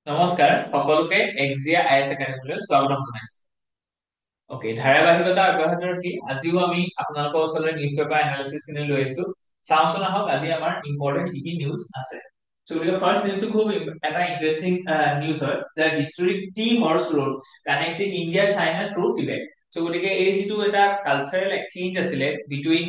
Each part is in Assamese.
নমস্কাৰ সকলোকে এক্সিয়া আইএছ একাডেমীলৈ স্বাগতম জনাইছো। ওকে, ধাৰাবাহিকতা অব্যাহত ৰাখি আজিও আমি আপোনালোকৰ ওচৰলৈ নিউজ পেপাৰ এনালিচিছ খিনি লৈ আহিছো। চাওঁচোন আহক আজি আমাৰ ইম্পৰ্টেণ্ট কি কি নিউজ আছে। So, গতিকে ফাৰ্ষ্ট নিউজটো খুব এটা ইন্টাৰেষ্টিং নিউজ হয়, the historic T horse road connecting India China through Tibet. So, গতিকে এই যিটো এটা কালচাৰেল এক্সচেঞ্জ আছিলে বিটুইন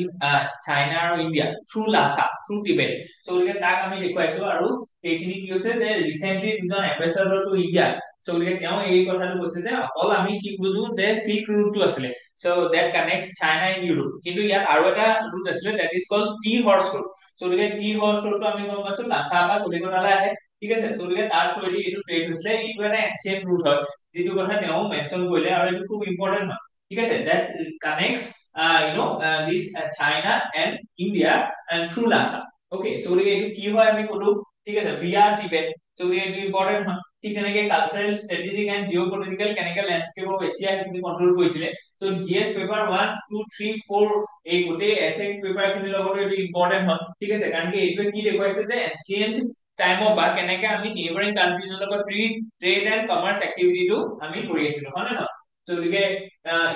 চাইনা আৰু India through lachha through Tibet. So, গতিকে তাক আমি দেখুৱাইছো আৰু এইখিনি কি হৈছে যে ৰিচেন্টলি যিজন এম্বেচাডৰ টু ইণ্ডিয়া, so গতিকে তেওঁ এই কথাটো কৈছে যে অকল আমি কি বুজো যে সিল্ক ৰুটটো আছিলে, so that connects China and Europe, কিন্তু ইয়াত আৰু এটা ৰুট আছিলে that is called T horse road. so গতিকে টি হৰ্চ ৰোডটো আমি গম পাইছো লাচা বা কলিকতালৈ আহে, ঠিক আছে। so গতিকে তাৰ থ্ৰুৱেদি এইটো ট্ৰেড হৈছিলে, এইটো এটা এনচিয়েন্ট ৰুট হয় যিটো কথা তেওঁ মেনচন কৰিলে আৰু এইটো খুব ইম্পৰ্টেন্ট হয়, ঠিক আছে। that connects this China and India and through Lhasa। okay, so গতিকে এইটো কি হয় আমি কলো, ঠিক আছে, via Tibet। so গতিকে এইটো ইম্পৰ্টেন্ট হয়। ঠিক তেনেকে কালচাৰেল ষ্ট্ৰেটেজিক এণ্ড জিঅ'পলিটিকেল কেনেকে লেণ্ডস্কেপ অফ এছিয়া সেইখিনি কন্ট্ৰল কৰিছিলে। so জিএছ পেপাৰ 1 2 3 4 এই গোটেই এছে পেপাৰ খিনিৰ লগত এইটো ইম্পৰ্টেন্ট হয়, ঠিক আছে, কাৰণ কি এইটোৱে কি দেখুৱাইছে যে এনচিয়েন্ট টাইমৰ পৰা কেনেকে আমি নেইবাৰিং কান্ট্ৰিজৰ লগত ট্ৰেড এণ্ড কমাৰ্চ এক্টিভিটিটো আমি কৰি আছিলো, হয় নে নহয়। so গতিকে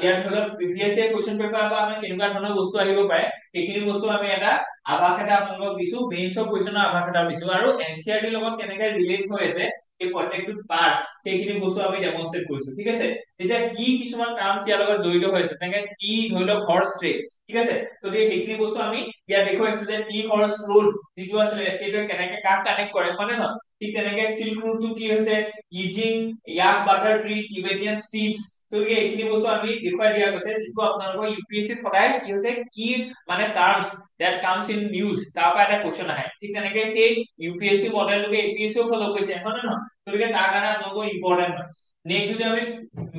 ইয়াত ধৰি লওক প্ৰিভিয়াছ ইয়েৰ কুৱেশ্যন পেপাৰৰ পৰা আমাৰ কেনেকুৱা ধৰণৰ বস্তু আহিব পাৰে সেইখিনি বস্তু আমি এটা আভাস এটা আপোনালোকক দিছো, মেইনছৰ কুৱেশ্যনৰ আভাস এটা দিছো, আৰু এনচিআৰটিৰ লগত কেনেকে ৰিলেট হৈ আছে এই প্ৰত্যেকটো পাৰ্ট সেইখিনি বস্তু আমি ডেমনষ্ট্ৰেট কৰিছো, ঠিক আছে। তেতিয়া কি কিছুমান টাৰ্মছ ইয়াৰ লগত জড়িত হৈ আছে, তেনেকে টি ধৰি লওক হৰ্চ ট্ৰেড, ঠিক আছে। তো সেইখিনি বস্তু আমি ইয়াত দেখুৱাইছো যে টি হৰ্চ ৰোড যিটো আছিলে সেইটো কেনেকে কাক কানেক্ট কৰে, হয় নে নহয়। ঠিক তেনেকে সিল্ক ৰুটটো কি হৈছে, ইজিং য়াক বাটাৰ ট্ৰি টিবেটিয়ান চিডছ। তো এইখিনি বস্তু আমি দেখুৱাই দিয়া গৈছে, যিটো আপোনালোকৰ ইউপিএসসি সদায় কি হৈছে কি মানে terms that comes in news তাৰ পৰা এটা কোৱেশ্চন আহে, ঠিক তেনেকে সেই ইউপিএসসি মডেলটোকে এপিএসসিও ফলো কৰিছে, হয় নে নহয়। গতিকে তাৰ কাৰণে আপোনালোকৰ ইম্পৰ্টেন্ট হয়। নেক্সট যদি আমি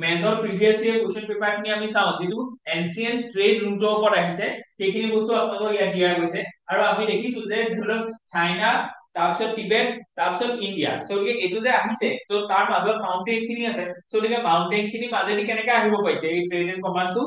major previous year question paper খিনি আমি চাওঁ যিটো এনচিয়েন্ট ট্ৰেড ৰুটৰ ওপৰত আহিছে, সেইখিনি বস্তু আপোনালোকক ইয়াত দিয়া গৈছে। আৰু আমি দেখিছো যে ধৰি লওক চাইনা, তাৰপিছত টিবেট, তাৰপিছত ইণ্ডিয়া। so গতিকে এইটো যে আহিছে তো তাৰ মাজত মাউন্টেইন খিনি আছে, so গতিকে মাউন্টেইন খিনি মাজেদি কেনেকে আহিব পাৰিছে এই ট্ৰেড এণ্ড কমাৰ্চটো,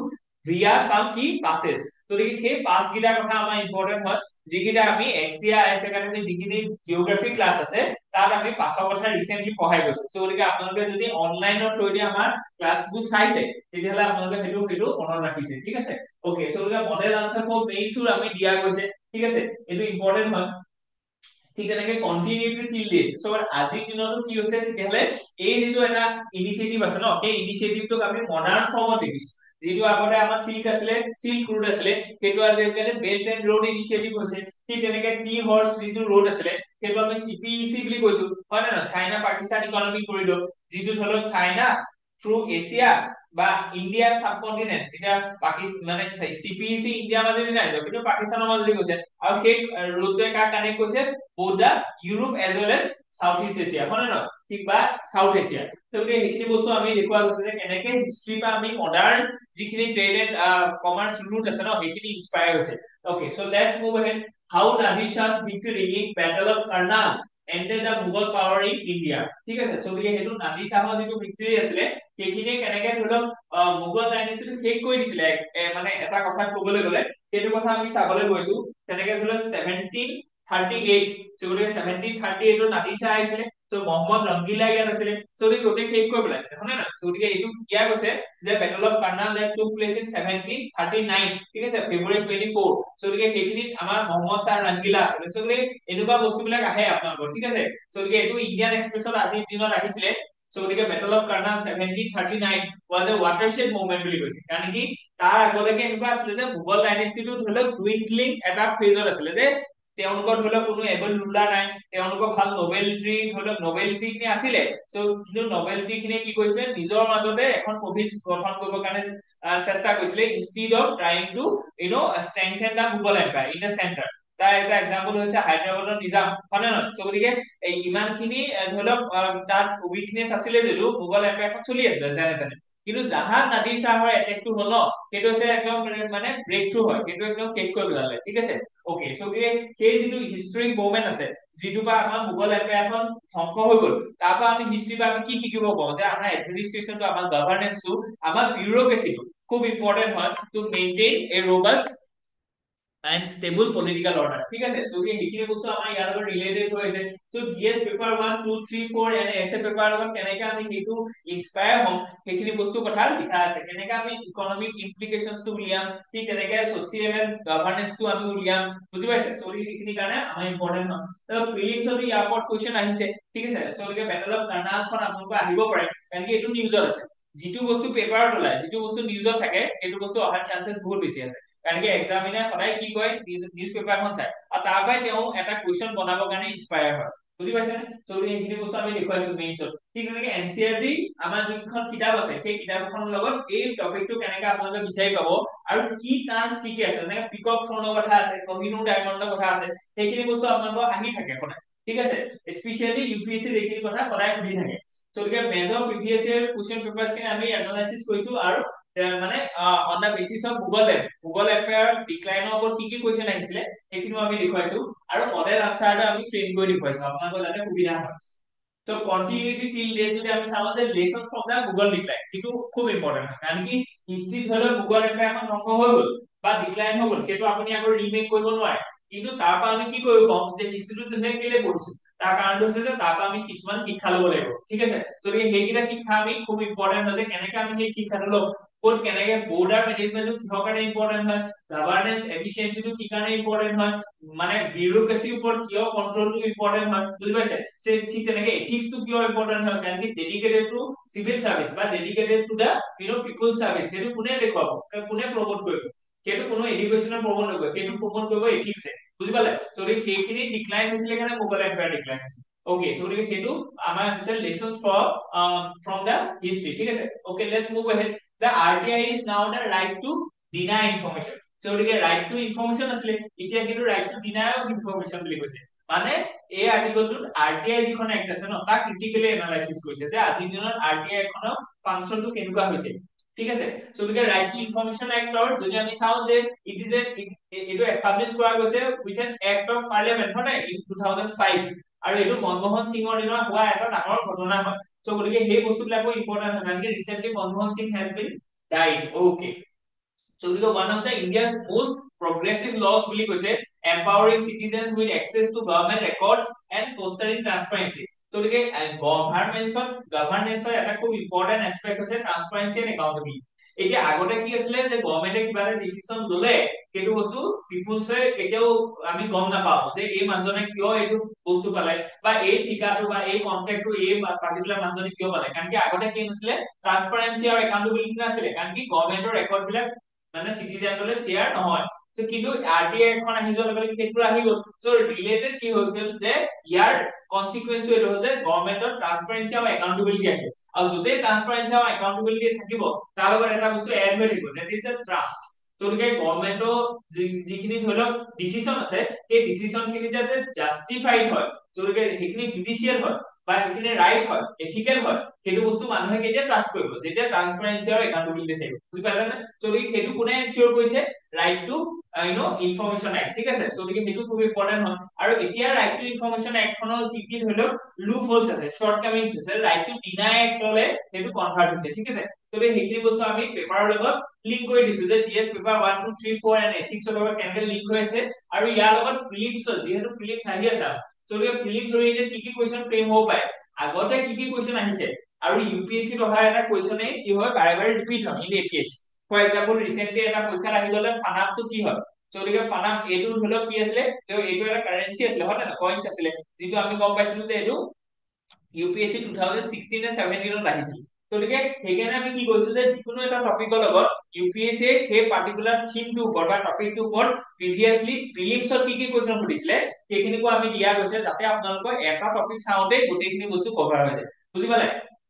ভিয়া সাম কি পাসেস। তো গতিকে সেই পাস কেইটাৰ কথা আমাৰ ইম্পৰ্টেন্ট হয়, যিকেইটা আমি এক্সিয়া আইএছ একাডেমি যিখিনি জিঅ'গ্ৰাফি ক্লাছ আছে তাত আমি পাছৰ কথা ৰিসেন্টলি পঢ়াই গৈছো। so গতিকে আপোনালোকে যদি অনলাইনৰ থ্ৰুদি আমাৰ ক্লাছবোৰ চাইছে তেতিয়াহ'লে আপোনালোকে সেইটো মনত ৰাখিছে, ঠিক আছে। ওকে, so গতিকে মডেল আনসাৰ ফৰ মেইনছৰ আমি দিয়া গৈছে, ঠিক আছে, এইটো ইম্পৰ্টেন্ট হয়। ঠিক তেনেকে কন্টিনিউটি টিল ডেট। সো আজিৰ দিনতো কি হৈছে তেতিয়াহ'লে এই যিটো এটা ইনিচিয়েটিভ আছে ন, সেই ইনিচিয়েটিভটোক আমি মডাৰ্ণ ফৰ্মত দেখিছো। যিটো আগতে আমাৰ সিল্ক আছিলে, সিল্ক ৰুট আছিলে, সেইটো আজিকালি বেল্ট এণ্ড ৰোড ইনিচিয়েটিভ হৈছে। ঠিক তেনেকে টি হৰ্চ যিটো ৰোড আছিলে সেইটো আমি চিপিইচি বুলি কৈছো, হয় নে নহয়, চাইনা পাকিস্তান ইকনমিক কৰিডৰ, যিটো ধৰি লওক চাইনা থ্ৰু এছিয়া বা ইণ্ডিয়ান সাবকন্টিনেন্ট, এটা পাকিস্তান মানে চিপিইচি ইণ্ডিয়াৰ মাজেদি নাই যোৱা কিন্তু পাকিস্তানৰ মাজেদি গৈছে, আৰু সেই ৰোডটোৱে কাক কানেক্ট কৰিছে, both the Europe as well as South East Asia, হয় নে নহয়, ঠিক বা সাউথ এছিয়া। গতিকে সেইখিনি বস্তু আমি দেখুওৱা গৈছে যে কেনেকে হিষ্ট্ৰী বা আমি মডাৰ্ণ যিখিনি ট্ৰেড এণ্ড কমাৰ্চ ৰুট আছে ন সেইখিনি ইন্সপায়াৰ হৈছে। Okay, so let's move ahead। How Nadir Shah's victory in Battle of Karnal ended the Mughal power in India। ঠিক আছে, সো গতিকে সেইটো নাদিৰ শাহৰ যিটো ভিক্টৰী আছিলে সেইখিনিয়ে কেনেকে ধৰি লওক মোগল ডাইনেষ্টিটো শেষ কৰি দিছিলে, মানে এটা কথা কবলৈ গলে সেইটো কথা আমি চাবলৈ গৈছো। তেনেকে ধৰি লওক 1738, so গতিকে 1738 নাদিৰ শাহ আহিছিলে, so মহম্মদ ৰংগিলা ইয়াত আছিলে, so গোটেই শেষ কৰি পেলাইছিলে, হয় নে নহয়। so গতিকে এইটো দিয়া গৈছে যে battle of Karnal that took place in 1739, ঠিক আছে, ফেব্ৰুৱাৰী 24। so গতিকে সেইখিনিত আমাৰ মহম্মদ শাহ ৰংগিলা আছিলে। so গতিকে এনেকুৱা বস্তুবিলাক আহে আপোনালোকৰ, ঠিক আছে। so গতিকে এইটো ইণ্ডিয়ান এক্সপ্ৰেছত আজিৰ দিনত আহিছিলে। so গতিকে battle of Karnal 1739 was a watershed moment বুলি কৈছে, কাৰণ কি তাৰ আগলৈকে এনেকুৱা আছিলে যে মোগল ডাইনেষ্টিটো ধৰি লওক ডুইংকলিং এটা ফেজত আছিলে, যে তেওঁলোকৰ ধৰি লওক কোনো এবল ৰুলাৰ নাই, তেওঁলোকৰ ভাল নবেলিটি ধৰি লওক নবেলিটি খিনি আছিলে, চ' কিন্তু নবেলিটি খিনিয়ে কি কৰিছিলে নিজৰ মাজতে এখন প্ৰভিন্স গঠন কৰিবৰ কাৰণে চেষ্টা কৰিছিলে, instead of trying to strengthen the Mughal empire in the centre. তাৰ এটা এক্সাম্পল হৈছে হায়দৰাবাদৰ নিজাম, হয় নে নহয়। চ' গতিকে ইমান খিনি ধৰি লওক তাত উইকনেছ আছিলে যদিও মোগল এম্পায়াৰখন চলি আছিলে যেনে তেনে, কিন্তু জাহাজ নাদিৰ শাহৰ এটেকটো হল ন সেইটো হৈছে একদম মানে ব্ৰেক থ্ৰু হয়, সেইটো একদম শেষ কৰি পেলালে, ঠিক আছে। ওকে, সো সেই যিটো হিষ্টৰিক মুভমেন্ট আছে যিটো পৰা আমাৰ মোগল এম্পায়াৰখন ধ্বংস হৈ গ'ল, তাৰ পৰা আমি হিষ্ট্ৰী পৰা আমি কি শিকিব পাৰো যে আমাৰ এডমিনিষ্ট্ৰেশ্যনটো, আমাৰ গভৰ্নেন্সটো, আমাৰ বিউৰোক্ৰেচিটো খুব ইম্পৰ্টেন্ট হয় to maintain a robust and stable political order ঠিক আছে যদি এইখিনি বস্তু আমাৰ ইয়াৰ লগত ৰিলেটেড হৈ আছে তো GS paper 1 2 3 4 and essay paper লগত কেনেকৈ আমি হেতু ইনস্পায়াৰ হ'ম সেইখিনি বস্তু কথা লিখা আছে কেনেকৈ আমি ইকোনমিক ইমপ্লিকেশনছ টো উলিয়াম ঠিক তেনেকৈ সোশিয়েল এন্ড গভৰ্নেন্স টো আমি উলিয়াম বুজি পাইছে সো এইখিনি কাৰণে আমাৰ ইম্পৰ্টেন্ট হয় তো প্ৰিলিমছতো ইয়াৰ ওপৰত কোৱেশ্চন আহিছে ঠিক আছে সো গতিকে বেটল অফ কাৰ্নালখন আপোনালোকৰ আহিব পাৰে কাৰণ কি এইটো নিউজত আছে যিটো বস্তু পেপাৰত ওলাই যিটো বস্তু নিউজত থাকে সেইটো বস্তু অহাৰ চান্সেছ বহুত বেছি আছে কাৰণ কি এক্সামিনাৰ সদায় কি কয় নিউজ পেপাৰখন চাই আৰু তাৰ পৰাই তেওঁ এটা কুৱেশ্চন বনাবৰ কাৰণে ইনস্পায়াৰ হয় বুজি পাইছে নে তো এইখিনি বস্তু আমি দেখুৱাইছো মেইনছত ঠিক তেনেকে এনচিআৰটি আমাৰ যোনখন কিতাপ আছে সেই কিতাপখনৰ লগত এই টপিকটো কেনেকৈ আপোনালোকে বিচাৰি পাব আৰু কি টাৰ্মছ কি কি আছে যেনেকে পিকক থ্ৰোনৰ কথা আছে কহিনুৰ ডায়মণ্ডৰ কথা আছে সেইখিনি বস্তু আপোনালোকৰ আহি থাকে সদায় ঠিক আছে স্পেশালি ইউপিএসসি এইখিনি কথা সদায় সুধি থাকে তো গতিকে major previous year question papers খিনি আমি এনালাইসিস কৰিছো আৰু মানে on the basis of Google এপৰ ডিক্লাইনৰ ওপৰত কি কি কুৱেশ্চন আহিছিলে সেইখিনিও আমি দেখুৱাইছো আৰু মডেল আনসাৰটো আমি ফ্ৰেম কৰি দেখুৱাইছো আপোনালোকৰ যাতে সুবিধা হয় তো কন্টিনিউটি টিল ডেট যদি আমি চাওঁ যে lesson from da Google decline যেটো খুব ইম্পৰ্টেন্ট হয় কাৰণ কি হিষ্ট্ৰি ধৰি লওক গুগল এপৰ এখন ধ্বংস হৈ গ'ল বা ডিক্লাইন হৈ গ'ল সেইটো আপুনি আকৌ ৰিমেক কৰিব নোৱাৰে কিন্তু তাৰ পৰা আমি কি কৰিব পাম যে হিষ্ট্ৰিটো তেনেকৈ কেলে পঢ়িছো তাৰ কাৰণটো হৈছে যে তাৰ পৰা আমি কিছুমান শিক্ষা ল'ব লাগিব ঠিক আছে যদি সেইকেইটা শিক্ষা আমি খুব ইম্পৰ্টেন্ট হয় যে কেনেকৈ আমি সেই শিক্ষাটো ল'ম ক'ত কেনেকৈ বৰ্ডাৰ মেনেজমেন্টটো কিহৰ কাৰণে ইম্পৰ্টেন্ট হয় গভৰ্নেন্স এফিচিয়েন্সিটো কি কাৰণে ইম্পৰ্টেন্ট হয় মানে বিউৰোক্ৰেচিৰ ওপৰত কিয় কন্ট্ৰলটো ইম্পৰ্টেন্ট হয় বুজি পাইছে সে ঠিক তেনেকৈ এথিক্সটো কিয় ইম্পৰ্টেন্ট হয় কাৰণ কি ডেডিকেটেড টু সিভিল সাৰ্ভিস বা dedicated to the people service সেইটো কোনে দেখুৱাব কোনে প্ৰমোট কৰিব সেইটো কোনো এডুকেশ্যনৰ প্ৰমোট নকৰে সেইটো প্ৰমোট কৰিব এথিক্সে বুজি পালে সো সেইখিনি ডিক্লাইন হৈছিলে কাৰণে মোবাইল এম্পায়াৰ ডিক্লাইন হৈছিল ওকে সো সেইটো আমাৰ হৈছে লেসনস ফ্ৰম দা হিষ্ট্ৰি ঠিক আছে okay let's move ahead the RTI is now the right to deny information so গতিকে right to information আছিলে এতিয়া কিন্তু right to deny of information বুলি কৈছে মানে এই আৰ্টিকলটোত RTI যিখন এক্ট আছে ন তাক ক্ৰিটিক্যালি এনালাইসিস কৰিছে যে আজিৰ দিনত RTI খনৰ ফাংচনটো কেনেকুৱা হৈছে ঠিক আছে সো গতিকে ৰাইট টু ইনফৰমেশন এক্টৰ যদি আমি চাও যে ইট ইজ এটো এস্টাবলিশ কৰা গৈছে with an act of parliament হয় ইন 2005 আৰু এটো মনমোহন সিংৰ দিনৰ হোৱা এটা ডাঙৰ ঘটনা হয় সো গতিকে সেই বস্তুবিলাকো ইম্পৰ্টেন্ট হয় কাৰণ কি recently Manmohan Singh has been died okay so গতিকে one of the India's most progressive laws বুলি কৈছে empowering citizens with access to government records and fostering transparency তো গতিকে গভৰ্নেন্সৰ এটা খুব ইম্পৰ্টেন্ট এস্পেক্ট হৈছে ট্ৰান্সপাৰেন্সি এণ্ড একাউন্টেবিলিটি এতিয়া আগতে কি আছিলে যে গভৰ্নমেন্টে কিবা এটা ডিসিশন ললে সেইটো বস্তু পিপলছে কেতিয়াও আমি গম নাপাও যে এই মানুহজনে কিয় এইটো বস্তু পালে বা এই ঠিকাটো বা এই কন্ট্ৰাক্টটো এই পাৰ্টিকুলাৰ মানুহজনে কিয় পালে কাৰণ কি আগতে কি নাছিলে ট্ৰান্সপাৰেন্সি আৰু একাউন্টেবিলিটি নাছিলে কাৰণ কি গভৰ্নমেন্টৰ ৰেকৰ্ড বিলাক মানে সিটিজেনলৈ শেয়াৰ নহয় তো কিন্তু আৰটিআই এখন আহি যোৱাৰ লগে লগে সেইটো আহি গ'ল সো ৰিলেটেড কি হৈ গ'ল যে ইয়াৰ কনসিকুৱেন্সটো এইটো হ'ল যে গভৰ্নমেন্টৰ ট্ৰান্সপাৰেন্সি আৰু একাউন্টেবিলিটি আহিব আৰু যতে ট্ৰান্সপাৰেন্সি আৰু একাউন্টেবিলিটি থাকিব তাৰ লগত এটা বস্তু এড হৈ থাকিব দ্যাট ইজ দ্য ট্ৰাষ্ট তো গতিকে গভৰ্নমেন্টৰ যিখিনি ধৰি লওক ডিসিশন আছে সেই ডিসিশন খিনি যাতে জাস্টিফাইড হয় তো গতিকে সেইখিনি জুডিচিয়েল হয় বা সেইখিনি ৰাইট হয় এথিকেল হয় সেইটো বস্তু মানুহে কেতিয়া ট্ৰাষ্ট কৰিব যেতিয়া ট্ৰান্সপাৰেন্সি আৰু একাউন্টেবিলিটি থাকিব বুজি পালে নে তো সেইটো কোনে এনশিওৰ কৰিছে ৰাইট টু ইনফৰমেশন এক্ট ঠিক আছে সো গতিকে সেইটো খুব ইম্পৰ্টেন্ট হয় আৰু এতিয়া ৰাইট টু ইনফৰমেশন এক্ট খনৰ কি কি ধৰি লওক লুপ হোলছ আছে শৰ্ট কামিংছ আছে ৰাইট টু ডিনাই এক্টলে সেইটো কনভাৰ্ট হৈছে ঠিক আছে তো সেইখিনি বস্তু আমি পেপাৰৰ লগত লিংক কৰি দিছো যে জিএছ পেপাৰ 1 2 3 4 এণ্ড এথিক্সৰ লগত কেনেকৈ লিংক হৈ আছে আৰু ইয়াৰ লগত প্ৰিলিমছ যিহেতু প্ৰিলিমছ আহি আছে তো প্ৰিলিমছ ৰিলেটেড কি কি কোৱেশ্চন ফ্ৰেম হ'ব পাৰে আগতে কি কি কোৱেশ্চন আহিছে আৰু ইউপিএসসি ত অহা এটা কোৱেশ্চনে কি হয় বাৰে বাৰে ৰিপিট হয় in APSC for example recently এটা পৰীক্ষাত আহি গলে ফানামটো কি হয় সো গতিকে ফানাম এইটো ধৰি লওক কি আছিলে এইটো এটা কাৰেন্সি আছিলে হয় না কইনছ আছিলে যিটো আমি গম পাইছিলো যে এইটো ইউপিএসসি 2016 নে 17 ত আহিছিল তো গতিকে সেইকাৰণে আমি কি কৰিছো যে যিকোনো এটা টপিকৰ লগত ইউপিএসসি সেই পাৰ্টিকুলাৰ থিমটোৰ ওপৰত বা টপিকটোৰ ওপৰত প্ৰিভিয়াসলি প্ৰিলিমছত কি কি কোৱেশ্চন সুধিছিলে সেইখিনিকো আমি দিয়া গৈছে যাতে আপোনালোকৰ এটা টপিক চাওঁতে গোটেইখিনি বস্তু কভাৰ হৈ যায় বুজি পালে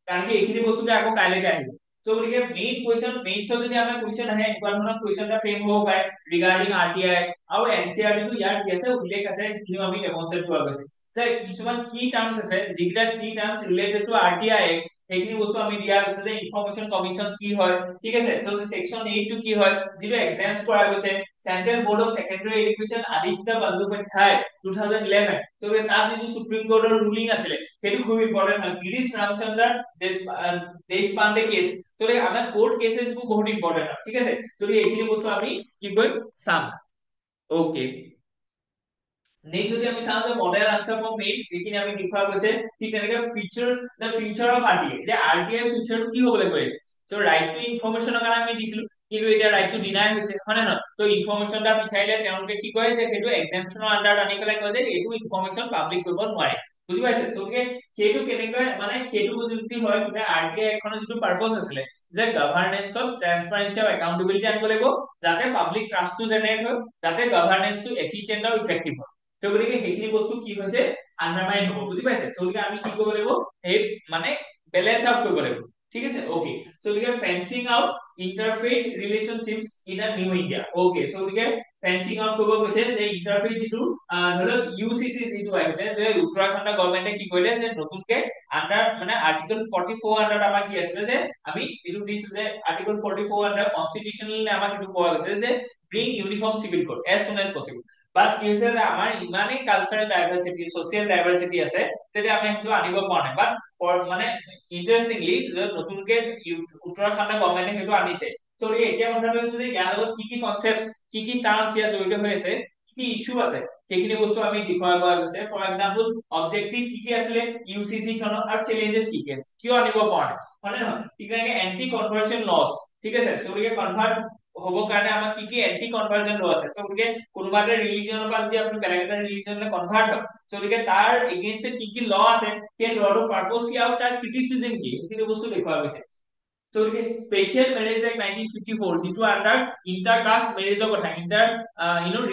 কাৰণ কি এইখিনি বস্তুতে আকৌ কাইলৈকে আহিব সো গতিকে মেইন কোৱেশ্চন মেইনছত যদি আমাৰ কোৱেশ্চন আহে এনেকুৱা ধৰণৰ কোৱেশ্চন এটা ফ্ৰেম হ'ব পাৰে ৰিগাৰ্ডিং আৰটিআই আৰু এনচিআৰটি টো ইয়াৰ কি আছে উল্লেখ আছে যিটো আমি ডেমনস্ট্ৰেট কৰা গৈছে যে কিছুমান কি টাৰ্মছ আছে যিকেইটা কি টাৰ্মছ ৰিলেটেড টু আৰটিআই সেইখিনি বস্তু আমি দিয়া গৈছে যে ইনফৰমেশন কমিশন কি হয় ঠিক আছে সো সেকশন 8 টো কি হয় যেটো এক্সামস কৰা গৈছে central board of secondary education Aditya Bandyopadhyay 2011 তো তাত যেটো সুপ্ৰিম কোৰ্টৰ ৰুলিং আছিল সেইটো খুব ইম্পৰ্টেন্ট হয় গিৰিশ ৰামচন্দ্ৰ দেশপাণ্ডে কেস তো আমাৰ কোৰ্ট কেसेस বহুত ইম্পৰ্টেন্ট হয় ঠিক আছে তো এইখিনি বস্তু আমি কি কৰিম চাম ওকে, নেক্সট যদি আমি চাওঁ যে মডেল আনসাৰ ফ্ৰম মেইনছ যিখিনি আমি দেখুৱা গৈছে ঠিক তেনেকে feature the future of RTI, এতিয়া আৰটিআই ফিউচাৰটো কি হ'বলৈ গৈ আছে। সো ৰাইট টু ইনফৰমেশনৰ কাৰণে আমি দিছিলো, কিন্তু এতিয়া ৰাইট টু ডিনাই হৈছে, হয় নে নহয়। তো ইনফৰমেশন এটা বিচাৰিলে তেওঁলোকে কি কৰে যে সেইটো এক্সামশনৰ আন্ডাৰত আনি পেলাই কয় যে এইটো ইনফৰমেশন পাব্লিক কৰিব নোৱাৰে, বুজি পাইছে। গতিকে সেইটো কেনেকৈ মানে সেইটো যদি হয় তেতিয়া আৰটিআই এখনৰ যিটো পাৰপজ আছিলে যে গভৰ্নেন্সত ট্ৰান্সপাৰেন্সি আৰু একাউন্টেবিলিটি আনিব লাগিব, যাতে পাব্লিক ট্ৰাষ্টটো জেনেৰেট হয়, যাতে গভৰ্নেন্সটো এফিচিয়েন্ট আৰু ইফেক্টিভ হয়। তো গতিকে সেইখিনি বস্তু কি হৈছে আন্ডাৰমাইন হ'ব, বুজি পাইছে। তো গতিকে আমি কি কৰিব লাগিব এই মানে বেলেন্স আউট কৰিব লাগিব, ঠিক আছে। ওকে, সো গতিকে fencing out interfaith relationships in a new India. Okay, so গতিকে ফেন্সিং আউট কৰিব কৈছে যে ইন্টাৰফেথ যিটো ধৰি লওক ইউসিসি যিটো আহিছে যে উত্তৰাখণ্ড গভৰ্ণমেণ্টে কি কৰিলে যে নতুনকে আন্ডাৰ মানে আৰ্টিকল 44 আন্ডাৰত আমাৰ কি আছিলে যে আমি এইটো দিছো যে আৰ্টিকল 44 আন্ডাৰ কনস্টিটিউশনালি আমাক এইটো কোৱা হৈছে যে bring uniform civil code as soon as possible. But কি হৈছে যে আমাৰ ইমানেই কালচাৰেল ডাইভাৰ্চিটি সোশিয়েল ডাইভাৰ্চিটি আছে তেতিয়া আমি সেইটো আনিব পৰা নাই। বাট মানে ইন্টাৰেষ্টিংলি নতুনকে উত্তৰাখণ্ড গভৰ্ণমেণ্টে সেইটো আনিছে। তো এতিয়া কথাটো হৈছে যে ইয়াৰ লগত কি কি কনসেপ্ট কি কি টাৰ্মছ ইয়াত জড়িত হৈ আছে, কি কি ইস্যু আছে, সেইখিনি বস্তু আমি দেখুৱাই পোৱা গৈছে। ফৰ এক্সাম্পল অবজেক্টিভ কি কি আছিলে ইউসিসি খনত আৰু চেলেঞ্জেছ কি কি আছে, কিয় আনিব পৰা নাই, হয় নে নহয়। ঠিক তেনেকে এন্টি কনভাৰ্সন লছ, ঠিক আছে। সো গতিকে কনভাৰ্ট হ'ব কাৰণে আমাৰ কি কি এন্টি কনভাৰ্সন ল আছে। সো গতিকে কোনোবা এটা ৰিলিজিয়নৰ পৰা যদি আপুনি বেলেগ এটা ৰিলিজিয়নলৈ কনভাৰ্ট হয়, সো গতিকে তাৰ এগেইনষ্টে কি কি ল আছে, সেই লটোৰ পাৰপজ কি আৰু তাৰ ক্ৰিটিচিজম কি, সেইখিনি বস্তু দেখুওৱা গৈছে। So it is Special Marriage Act 1954 যিটো আন্ডাৰ ইন্টাৰকাষ্ট মেৰেজৰ কথা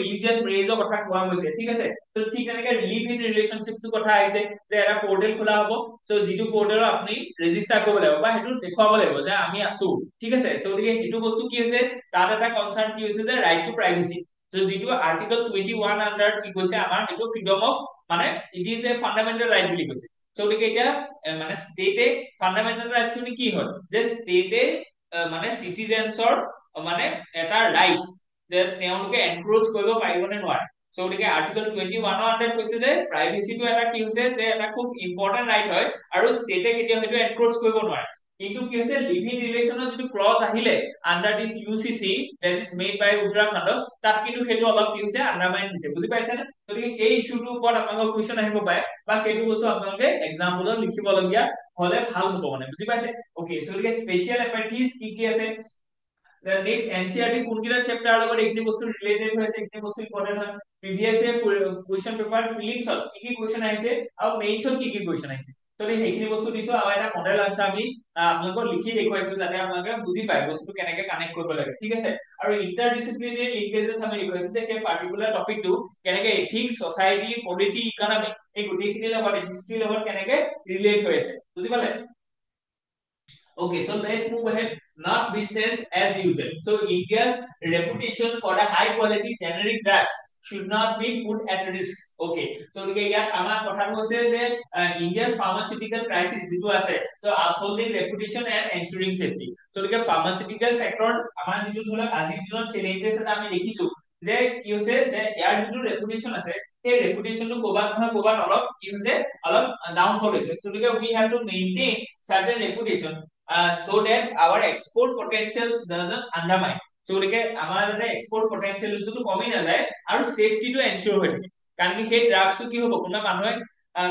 ৰিলিজিয়াছ মেৰেজৰ কথা কোৱা হৈছে, ঠিক আছে। তো ঠিক তেনেকে লিভ ইন ৰিলেশনশিপটোৰ কথা আহিছে যে এটা পৰ্টেল খোলা হ'ব, সো যিটো পৰ্টেলত আপুনি ৰেজিষ্টাৰ কৰিব লাগিব বা সেইটো দেখুৱাব লাগিব যে আমি আছো, ঠিক আছে। সো গতিকে সেইটো বস্তু কি হৈছে তাত এটা কনসাৰ্ন কি হৈছে যে ৰাইট টু প্ৰাইভেচি। তো যিটো আৰ্টিকল 21 আন্ডাৰ কি কৈছে আমাৰ সেইটো ফ্ৰীডম অফ মানে it is a fundamental right বুলি কৈছে। সো গতিকে এতিয়া মানে ষ্টেটে ফান্ডামেন্টাল ৰাইটছ মানে কি হয় যে ষ্টেটে মানে চিটিজেনছৰ মানে এটা ৰাইট যে তেওঁলোকে এনক্ৰোচ কৰিব পাৰিব নে নোৱাৰে। সো গতিকে আৰ্টিকল 21 আন্ডাৰ কৈছে যে প্ৰাইভেচিটো এটা কি হৈছে যে এটা খুব ইম্পৰ্টেন্ট ৰাইট হয় আৰু ষ্টেটে কেতিয়াও সেইটো এনক্ৰোচ কৰিব নোৱাৰে। কিন্তু কি হৈছে লিভ ইন ৰিলেশনৰ যিটো ক্লজ আহিলে under this UCC that is made by Uttarakhand, তাত কিন্তু সেইটো অলপ কি হৈছে আন্ডাৰমাইন দিছে, বুজি পাইছে নে। গতিকে সেই ইস্যুটোৰ ওপৰত আপোনালোকৰ কুৱেশ্যন আহিব পাৰে বা সেইটো বস্তু আপোনালোকে এক্সাম্পলত লিখিবলগীয়া হলে ভাল হ'ব মানে, বুজি পাইছে। ওকে, সো গতিকে স্পেশাল এপাৰ্টিজ কি কি আছে, নেক্সট এনসিআৰটি কোনকেইটা চেপ্টাৰৰ লগত এইখিনি বস্তু ৰিলেটেড হৈ আছে, এইখিনি বস্তু ইম্পৰ্টেন্ট হয়। প্ৰিভিয়াস ইয়াৰ কুৱেশ্যন পেপাৰ প্ৰিলিমছত কি কি কুৱেশ্যন আহিছে আৰু মেইনছত কি কি কুৱেশ্যন আহিছে, তো সেইখিনি বস্তু দিছো আৰু এটা মডেল আনসাৰ আমি আপোনালোকক লিখি দেখুৱাইছো যাতে আপোনালোকে বুজি পায় বস্তুটো কেনেকে কানেক্ট কৰিব লাগে, ঠিক আছে। আৰু ইন্টাৰ ডিসিপ্লিনাৰী লিংকেজেছ আমি দেখুৱাইছো যে সেই পাৰ্টিকুলাৰ টপিকটো কেনেকে এথিক্স সোসাইটি পলিটি ইকনমি এই গোটেইখিনিৰ লগত হিষ্ট্ৰীৰ লগত কেনেকে ৰিলেট হৈ আছে, বুজি পালে। Okay, so let's move ahead. Not business as usual. So India's reputation for the high quality generic drugs should not be put at risk. Okay, so ইয়াত আমাৰ কথাটো হৈছে যে India's pharmaceutical crisis যিটো আছে, so upholding reputation and ensuring safety. So pharmaceutical sector আমাৰ যিটো ধৰা আজিৰ দিনত challenges এটা আমি দেখিছো যে কি হৈছে যে ইয়াৰ যিটো reputation আছে সেই ৰেপুটেশনটো ক'বাত নহয় ক'বাত অলপ কি হৈছে অলপ ডাউনফল হৈছে। So we have to maintain certain reputation so that our export potentials doesn't undermine. So গতিকে আমাৰ যাতে এক্সপোৰ্ট পটেনশিয়েলটো কমি নাযায় আৰু সেফটিটো এনশিওৰ হৈ থাকে, কাৰণ কি সেই ড্ৰাগছটো কি হ'ব কোনোবা মানুহে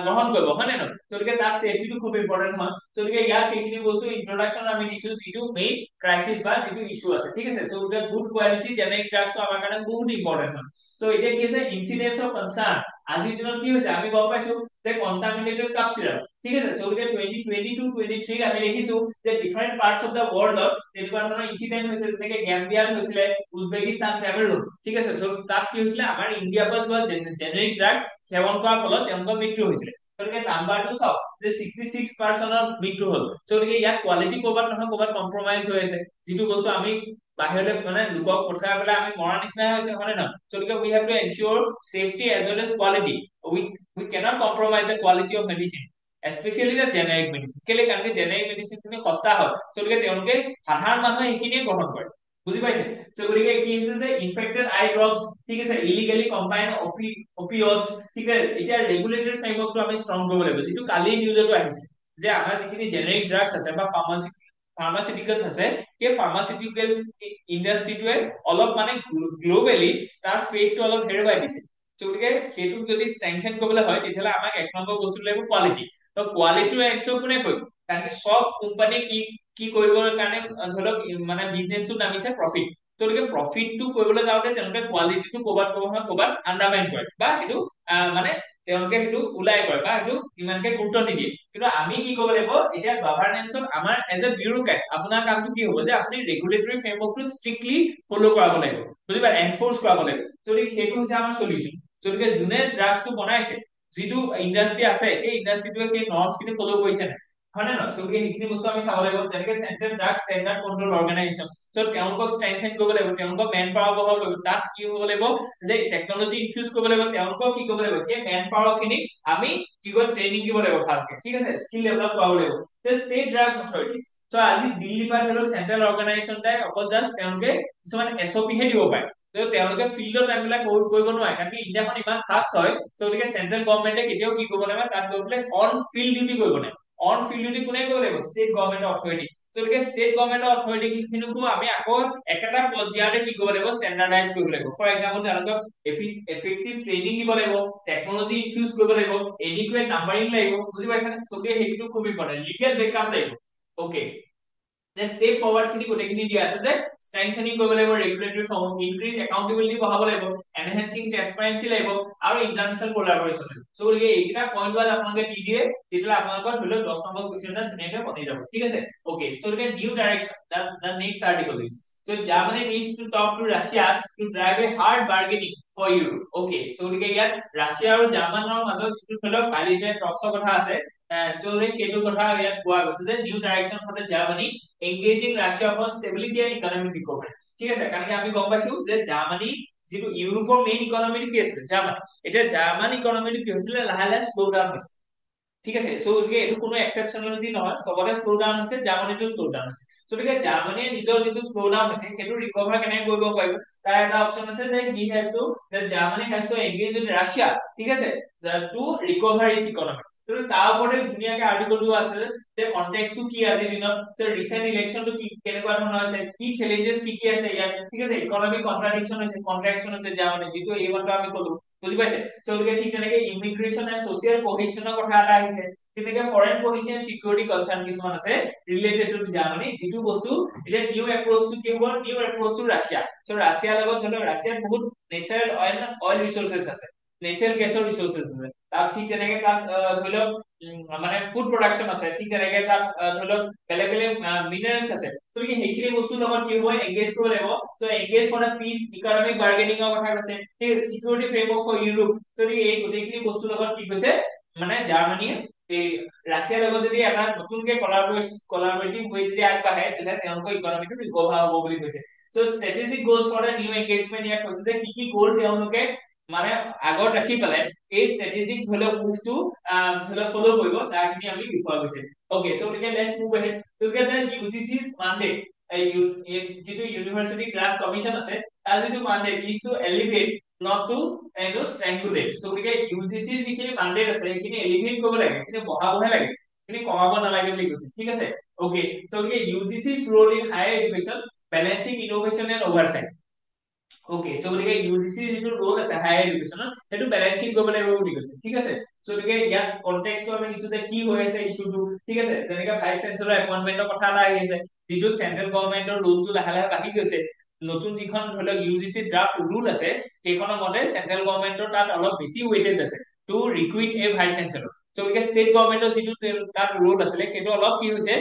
গ্ৰহণ কৰিব, হয় নে নহয়। তো গতিকে তাত সেফটিটো খুব ইম্পৰ্টেন্ট হয়। তো গতিকে ইয়াত সেইখিনি বস্তু ইন্ট্ৰডাকশন আমি দিছো যিটো মেইন ক্ৰাইসিস বা যিটো ইস্যু আছে, ঠিক আছে। তো গতিকে গুড কোৱালিটি জেনেৰিক ড্ৰাগছটো আমাৰ কাৰণে বহুত ইম্পৰ্টেন্ট হয়। তো এতিয়া কি আছে ইনসিডেন্স অফ কনসাৰ্ন আজিৰ দিনত কি হৈছে আমি গম পাইছো যে কন্টামিনেটেড কাপ সিৰাপ, ঠিক আছে। সো গতিকে 2022-23 আমি দেখিছো যে ডিফাৰেন্ট পাৰ্টস অফ দা ৱৰ্ল্ডত তেনেকুৱা ধৰণৰ ইনসিডেন্ট হৈছে, যেনেকে গ্যাম্বিয়াত হৈছিলে, উজবেকিস্তান, কেমেৰুন, ঠিক আছে। সো তাত কি হৈছিলে আমাৰ ইণ্ডিয়াৰ পৰা যোৱা জেনেৰিক ড্ৰাগ সেৱন কৰাৰ ফলত তেওঁলোকৰ মৃত্যু হৈছিলে। গতিকে নাম্বাৰটো চাওক যে 66% মৃত্যু হ'ল। সো গতিকে ইয়াত কোৱালিটি ক'বাত নহয় ক'বাত কম্প্ৰমাইজ হৈ আছে, যিটো বস্তু আমি বাহিৰলৈ মানে লোকক পঠাই পেলাই আমি মৰা নিচিনা হৈছে, হয় নে নহয়। So we have to ensure safety as well as quality. We cannot compromise the quality of medicine, especially the generic medicine. কেলে কাৰণ কি generic medicine খিনি সস্তা হয়, so তেওঁলোকে সাধাৰণ মানুহে এইখিনিয়ে গ্ৰহণ কৰে, বুজি পাইছে। so গতিকে কি হৈছে যে ইনফেক্টেড আই ড্ৰপছ, ঠিক আছে, ইলিগেলি কম্বাইন্ড অপিঅইডছ, ঠিক আছে। এতিয়া ৰেগুলেটৰী ফ্ৰেমৱৰ্কটো আমি ষ্ট্ৰং কৰিব লাগিব, যিটো কালি নিউজতো আহিছে যে আমাৰ যিখিনি জেনেৰিক ড্ৰাগছ আছে বা ফাৰ্মাচি ফাৰ্মাচিউটিকেলছ আছে সেই ফাৰ্মাচিউটিকেলছ ইণ্ডাষ্ট্ৰিটোৱে অলপ মানে গ্লোবেলি তাৰ ফেটটো অলপ হেৰুৱাই দিছে গতিকে সেইটোক যদি ষ্ট্ৰেংথেন কৰিবলৈ হয় তেতিয়াহ'লে আমাক এক নম্বৰ বস্তু লাগিব কোৱালিটি তো কোৱালিটিটো এনশিওৰ কোনে কৰিব কাৰণ কি সব কোম্পানী কি কৰিবৰ কাৰণে ধৰি লওক মানে বিজনেছটো নামিছে প্ৰফিট গতিকে প্ৰফিটটো কৰিবলৈ যাওঁতে তেওঁলোকে কোৱালিটিটো ক'ৰবাত আন্ডাৰমাইন কৰে বা সেইটো মানে তেওঁলোকে সেইটো ওলাই কৰে বা সেইটো ইমানকে গুৰুত্ব নিদিয়ে কিন্তু আমি কি কৰিব লাগিব এতিয়া গভাৰ্নেন্সত আমাৰ এজ এ বিউৰোক্ৰেট আপোনাৰ কামটো কি হ'ব যে আপুনি ৰেগুলেটৰী ফ্ৰেমৱৰ্কটো ষ্ট্ৰিক্টলি ফলো কৰাব লাগিব বুজি পায় এনফৰ্চ কৰাব লাগিব যদি সেইটো হৈছে আমাৰ সলিউশন গতিকে যোনে ড্ৰাগছটো বনাইছে যিটো ইণ্ডাষ্ট্ৰি আছে সেই ইণ্ডাষ্ট্ৰিটোৱে সেই নৰ্মছ খিনি ফলো কৰিছে নাই হয় নে নহয় গতিকে সেইখিনি বস্তু আমি চাব লাগিব যেনেকে central drug standard control organisation তেওঁলোকক ষ্ট্ৰেংথেন কৰিব লাগিব তেওঁলোকক মেন পাৱাৰ বঢ়াব লাগিব তাত কি হ'ব লাগিব যে টেকনলজি ইনফিউজ কৰিব লাগিব তেওঁলোকক কি কৰিব লাগিব সেই মেন পাৱাৰ খিনি আমি কি কয় ট্ৰেইনিং দিব লাগিব ভালকে ঠিক আছে স্কিল ডেভেলপ কৰাব লাগিব ষ্টেট ড্ৰাগছ অথৰিটিজ তো আজি দিল্লী বা ধৰি লওক চেন্ট্ৰেল অৰ্গেনাইজেশ্যন টাই অকল জাষ্ট তেওঁলোকে কিছুমান এছঅপি হে দিব পাৰে তেওঁলোকে ফিল্ডত এইবিলাক কৰিব নোৱাৰে কাৰণ ইণ্ডিয়াখন ইমান ফাষ্ট হয় গতিকে চেন্ট্ৰেল গভৰ্ণমেণ্টে কেতিয়াও কি কৰিব নোৱাৰে তাত গৈ পেলাই অন ফিল্ড ডিউটি কৰিব নোৱাৰে অন ফিল্ড ডিউটি কোনে কৰিব লাগিব ষ্টেট গভৰ্ণমেণ্টৰ অথৰিটি গতিকে ষ্টেট গভৰ্ণমেণ্টৰ অথৰিটি খিনিকো আমি আকৌ একেটা পৰ্যায়তে কি কৰিব লাগিব ষ্টেণ্ডাৰ্ডাইজ কৰিব লাগিব ফৰ এক্সাম্পল তেওঁলোকক এফেক্টিভ ট্ৰেইনিং দিব লাগিব টেকনলজি ইনফিউজ কৰিব লাগিব এডিকুৱেট নাম্বাৰিং লাগিব বুজি পাইছানে গতিকে সেইটো খুব ইম্পৰ্টেণ্ট লিগেল বেকগ্ৰাউণ্ড লাগিব ওকে যে ষ্টেপ ফৰৱাৰ্ড খিনি গোটেইখিনি দিয়া আছে যে ষ্ট্ৰেংথেনিং কৰিব লাগিব ৰেগুলেটৰী ফৰ্ম ইনক্ৰিজ একাউন্টেবিলিটি বঢ়াব লাগিব এনহেন্সিং ট্ৰান্সপাৰেন্সি লাগিব আৰু ইন্টাৰনেশ্যনেল কোলাবৰেচন লাগিব সো গতিকে এইকেইটা পইণ্ট ৱাইজ আপোনালোকে দি দিয়ে তেতিয়াহ'লে আপোনালোকৰ ধৰি লওক 10 নম্বৰ কুৱেশ্যন এটা ধুনীয়াকৈ বনি যাব ঠিক আছে ওকে সো গতিকে new direction the next article is so Germany needs to talk to Russia to drive a hard bargaining for Europe okay so গতিকে ইয়াত ৰাছিয়া আৰু জাৰ্মানৰ মাজত যিটো ধৰি লওক কালিতে টক্সৰ কথা আছে চলে সেইটো কথা ইয়াত কোৱা গৈছে যে new direction for the Germany engaging Russia for stability and economic recovery ঠিক আছে কাৰণ আমি গম পাইছো যে জাৰ্মানী যিটো ইউৰোপৰ মেইন ইকনমিটো কি আছিল জাৰ্মানী এতিয়া জাৰ্মান ইকনমিটো কি হৈছিল লাহে লাহে স্লো ডাউন হৈছে ঠিক আছে সো গতিকে এইটো কোনো এক্সেপচনেলিটি নহয় সবতে স্লো ডাউন হৈছে জাৰ্মানীটো স্লো ডাউন হৈছে গতিকে জাৰ্মানীয়ে নিজৰ যিটো স্লো ডাউন হৈছে সেইটো ৰিকভাৰ কেনেকৈ কৰিব পাৰিব তাৰ এটা অপচন আছে যে হি হেজ টু যে Germany has to engage with Russia ঠিক আছে টু ৰিকভাৰ ইটস ইকনমি তো তাৰ ওপৰতে ধুনীয়াকৈ আৰ্টিকলটো আছে যে কনটেক্সটটো কি আজিৰ দিনত যে ৰিসেন্ট ইলেকশনটো কি কেনেকুৱা ধৰণৰ হৈছে কি চ্যালেঞ্জেস কি আছে ইয়াত ঠিক আছে ইকনমিক কন্ট্ৰাডিকশন হৈছে কন্ট্ৰাকশন হৈছে জাৰ্মানী যিটো এইমাত্ৰ আমি কলো বুজি পাইছে সো গতিকে ঠিক তেনেকৈ ইমিগ্ৰেশন এণ্ড সোশ্যাল কোহেশনৰ কথা এটা আহিছে তেনেকৈ foreign policy and security concern কিছুমান আছে ৰিলেটেড টু জাৰ্মানী যিটো বস্তু এতিয়া নিউ এপ্ৰোচটো কি হ'ব নিউ এপ্ৰোচটো ৰাছিয়া সো ৰাছিয়াৰ লগত ধৰি লওক ৰাছিয়াত বহুত নেচাৰেল অইল ৰিসোৰ্সেস আছে নেচাৰেল গেছৰ ৰিসোৰ্সেস আছে তাত ঠিক তেনেকৈ তাত ধৰি লওক মানে ফুড প্ৰডাকশন আছে ঠিক তেনেকৈ তাত ধৰি লওক বেলেগ বেলেগ মিনাৰেলছ আছে তো কি সেইখিনি বস্তুৰ লগত কি হ'ব এংগেজ কৰিব লাগিব so engage for the peace economic বাৰ্গেনিংৰ কথা কৈছে ঠিক সিকিউৰিটি ফ্ৰেমৱৰ্ক ফৰ ইউৰোপ তো এই গোটেইখিনি বস্তুৰ লগত কি কৈছে মানে জাৰ্মানীয়ে এই ৰাছিয়াৰ লগত যদি এটা নতুনকে কোলাবৰেটিভ হৈ যদি আগবাঢ়ে তেতিয়াহ'লে তেওঁলোকৰ ইকনমিটো ৰিকভাৰ হ'ব বুলি কৈছে so strategic goals for the new engagement ইয়াত কৈছে যে কি গ'ল তেওঁলোকে মানে আগত ৰাখি পেলাই এই ষ্ট্ৰেটেজিক ধৰি লওক মুভটো ধৰি লওক ফলো কৰিব তাৰখিনি আমি দেখুওৱা গৈছে ওকে সো গতিকে লেটস মুভ আহেড তো গেট দ্য ইউজিচি's mandate যিটো ইউনিভাৰ্চিটি গ্ৰান্ট কমিশন আছে তাৰ যিটো mandate is to elevate not to strangulate so গতিকে ইউজিচিৰ যিখিনি mandate আছে সেইখিনি elevate কৰিব লাগে কিন্তু বঢ়াবহে লাগে কিন্তু কমাব নালাগে বুলি কৈছে ঠিক আছে ওকে সো গতিকে ইউজিচি's role in higher education balancing innovation and oversight okay so গতিকে ইউজিচি যিটো ৰোল আছে হায়াৰ এডুকেশনত সেইটো বেলেন্সিং কৰিব লাগিব বুলি কৈছে ঠিক আছে সো গতিকে ইয়াত কনটেক্সটো আমি দিছো যে কি হৈ আছে ইস্যুটো ঠিক আছে যেনেকৈ ভাইস চেঞ্চেলৰ এপইন্টমেন্টৰ কথা এটা আহি আছে যিটো চেন্ট্ৰেল গভৰ্ণমেন্টৰ ৰোলটো লাহে লাহে বাঢ়ি গৈছে নতুন যিখন ধৰি লওক ইউজিচি ড্ৰাফ্ট ৰুল আছে সেইখনৰ মতে চেন্ট্ৰেল গভৰ্ণমেন্টৰ তাত অলপ বেছি ওয়েটেজ আছে টু ৰিকুইট এ ভাইস চেঞ্চেলৰ সো গতিকে ষ্টেট গভৰ্ণমেন্টৰ যিটো তাত ৰোল আছিলে সেইটো অলপ কি হৈছে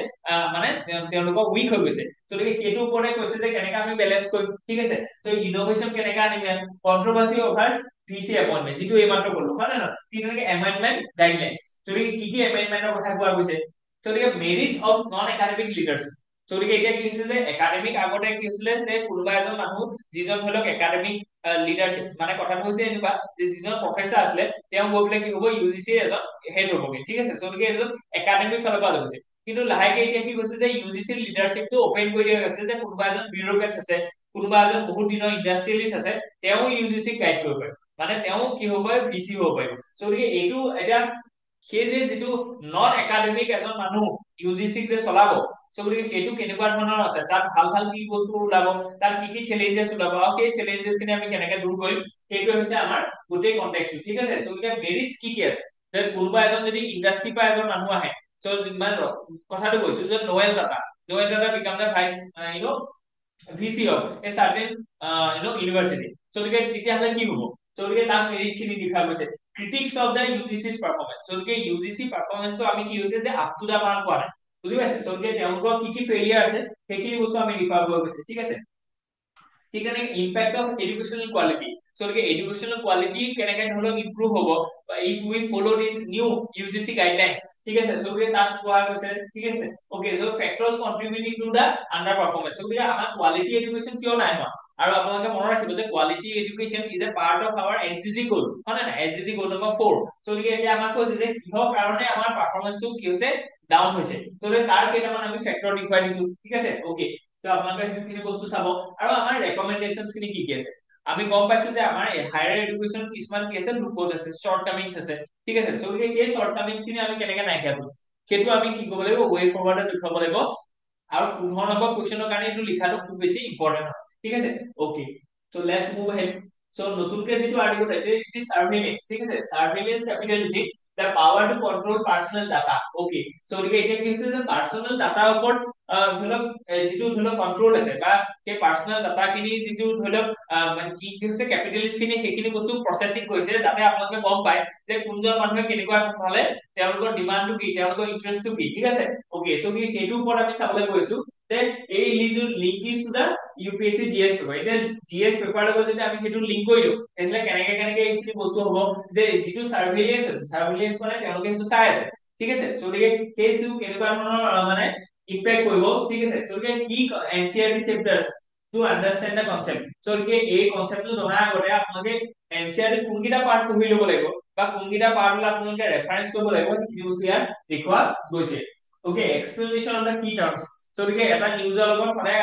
মানে তেওঁলোকৰ উইক হৈ গৈছে গতিকে সেইটো ওপৰতে কৈছে যে কেনেকৈ আমি বেলেন্স কৰিম ঠিক আছে তো ইনোভেশন কেনেকৈ আনিম কন্ট্ৰোভাৰ্সি অভাৰ ভিসি এপইন্টমেন্ট যিটো এইমাত্ৰ ক'লো হয় নে নহয় ঠিক তেনেকৈ এমেন্ডমেন্ট গাইডলাইনছ গতিকে কি এমেন্ডমেন্টৰ কথা কোৱা গৈছে গতিকে merits of non academic leadership গতিকে এতিয়া কি হৈছে যে একাডেমিক আগতে কি হৈছিলে যে কোনোবা এজন মানুহ যিজন ধৰি লওক একাডেমিক লিডাৰশ্বিপ মানে কথাটো হৈছে এনেকুৱা যে যিজন প্ৰফেচাৰ আছিলে তেওঁ গৈ পেলাই কি হ'ব ইউজিচি এজন হেড হ'বগে ঠিক আছে গতিকে এজন একাডেমিক ফালৰ পৰা গৈছে কিন্তু লাহেকে এতিয়া কি কৈছে যে ইউজিচিৰ লিডাৰশ্বিপটো ওপেন কৰি দিয়া হৈছে যে কোনোবা এজন বিউৰোক্ৰেটছ আছে কোনোবা এজন বহুত দিনৰ ইণ্ডাষ্ট্ৰিয়েলিষ্ট আছে তেওঁ ইউজিচিক গাইড কৰিব পাৰিব মানে তেওঁ কি হ'ব পাৰে ভিচি হ'ব পাৰিব গতিকে এইটো এতিয়া সেই যে যিটো নন একাডেমিক এজন মানুহ ইউজিচিক যে চলাব সো গতিকে সেইটো কেনেকুৱা ধৰণৰ আছে, তাত ভাল ভাল কি বস্তু ওলাব, তাত কি কি চেলেঞ্জেছ ওলাব, আৰু সেই চেলেঞ্জেছ খিনি আমি কেনেকে দূৰ কৰিম, সেইটো হৈছে আমাৰ গোটেই কনটেক্সটো। ঠিক আছে, সো গতিকে মেৰিটছ কি কি আছে, যে কোনোবা এজন যদি ইণ্ডাষ্ট্ৰি পৰা এজন মানুহ আহে, সো যিমান কথাটো কৈছো যে Noel Tata became the vice VC of a certain university. So তেতিয়াহ'লে কি হ'ব, so তাত মেৰিট খিনি লিখা গৈছে, critics of the UGC's performance. So UGC performance তো আমি কি হৈছে যে up to the mark পোৱা নাই, বুজি পাইছে, so তেওঁলোকৰ কি কি ফেইলিয়াৰ আছে সেইখিনি বস্তু আমি লিখা গৈছে। ঠিক আছে, ঠিক আছে, impact of educational quality, so educational quality কেনেকে ধৰণৰ ইমপ্ৰুভ হ'ব if we follow this new UGC guidelines. ঠিক আছে, সো তাত কোৱা গৈছে। ঠিক আছে, okay, so factors contributing to the under performance. So আমাৰ কোৱালিটি এডুকেশন কিয় নাই হোৱা, আৰু আপোনালোকে মনত ৰাখিব যে quality education is a part of our SDG goal, হয় না, SDG গোল নম্বৰ 4। সো এতিয়া আমাক কৈছে যে কিহৰ কাৰণে আমাৰ পাৰফৰমেন্সটো কি হৈছে, ডাউন হৈছে, তো তাৰ কেইটামান আমি ফেক্টৰ দেখুৱাই দিছো। ঠিক আছে, ওকে, তো আপোনালোকে সেইখিনি বস্তু চাব, আৰু আমাৰ ৰেকমেন্ডেশনস খিনি কি কি আছে। আমি গম পাইছো যে আমাৰ হায়াৰ এডুকেশন কিছুমান কি আছে, লুপত আছে, শৰ্ট কামিংস আছে। ঠিক আছে, সো সেই শৰ্ট কামিংস খিনি আমি কেনেকে নাইকিয়া কৰিম, সেইটো আমি কি কৰিব লাগিব, ৱে ফৰৱাৰ্ডত দেখুৱাব লাগিব, আৰু 15 নম্বৰ কুৱেশ্যনৰ কাৰণে এইটো লিখাটো খুব বেছি ইম্পৰ্টেন্ট হয়। ঠিক আছে, okay, so let's move ahead. So নতুনকে যেটো আৰ্টিকল আছে ইট ইজ সাৰ্ভেইলেন্স। ঠিক আছে, surveillance capitalism the power to control personal data. Okay, so এতিয়া কি হৈছে যে পাৰ্সোনাল ডাটাৰ ওপৰত ধৰি লওক যেটো ধৰি লওক কন্ট্ৰোল আছে, বা সেই পাৰ্সোনাল ডাটা খিনি যেটো ধৰি লওক মানে কি হৈছে ক্যাপিটালিষ্ট খিনি সেইখিনি বস্তু প্ৰসেসিং কৰিছে, যাতে আপোনালোকে গম পায় যে কোনজন মানুহে কেনেকুৱা ফালে তেওঁলোকৰ ডিমান্ডটো কি, তেওঁলোকৰ ইন্টাৰেষ্টটো কি। ঠিক আছে, ওকে, সো সেইটোৰ ওপৰত আমি চাবলৈ গৈছো যে এই link is to the UPSC GS paper. এতিয়া GS পেপাৰ লগত যদি আমি সেইটো লিংক কৰি দিওঁ, তেতিয়াহ'লে কেনেকে এইখিনি বস্তু হ'ব, যে যিটো সাৰ্ভেইলেন্স আছে, সাৰ্ভেইলেন্স মানে তেওঁলোকে সেইটো চাই আছে। ঠিক আছে, সো কেছটো কেনেকুৱা ধৰণৰ মানে ইম্পেক্ট কৰিব। ঠিক আছে, সো কি NCERT চেপ্টাৰছ টু আন্ডাৰষ্টেণ্ড দা কনসেপ্ট। সো এই কনসেপ্টটো জনাৰ আগতে আপোনালোকে NCERT কোনকেইটা পাৰ্ট পঢ়ি ল'ব লাগিব, বা কোনকেইটা পাৰ্টলৈ আপোনালোকে ৰেফাৰেন্স কৰিব লাগিব, সেইখিনি বস্তু ইয়াত দেখুওৱা গৈছে। ওকে, এক্সপ্লেনেশ্যন অফ দা কি টাৰ্মছ। সো এটা নিউজৰ লগত সদায়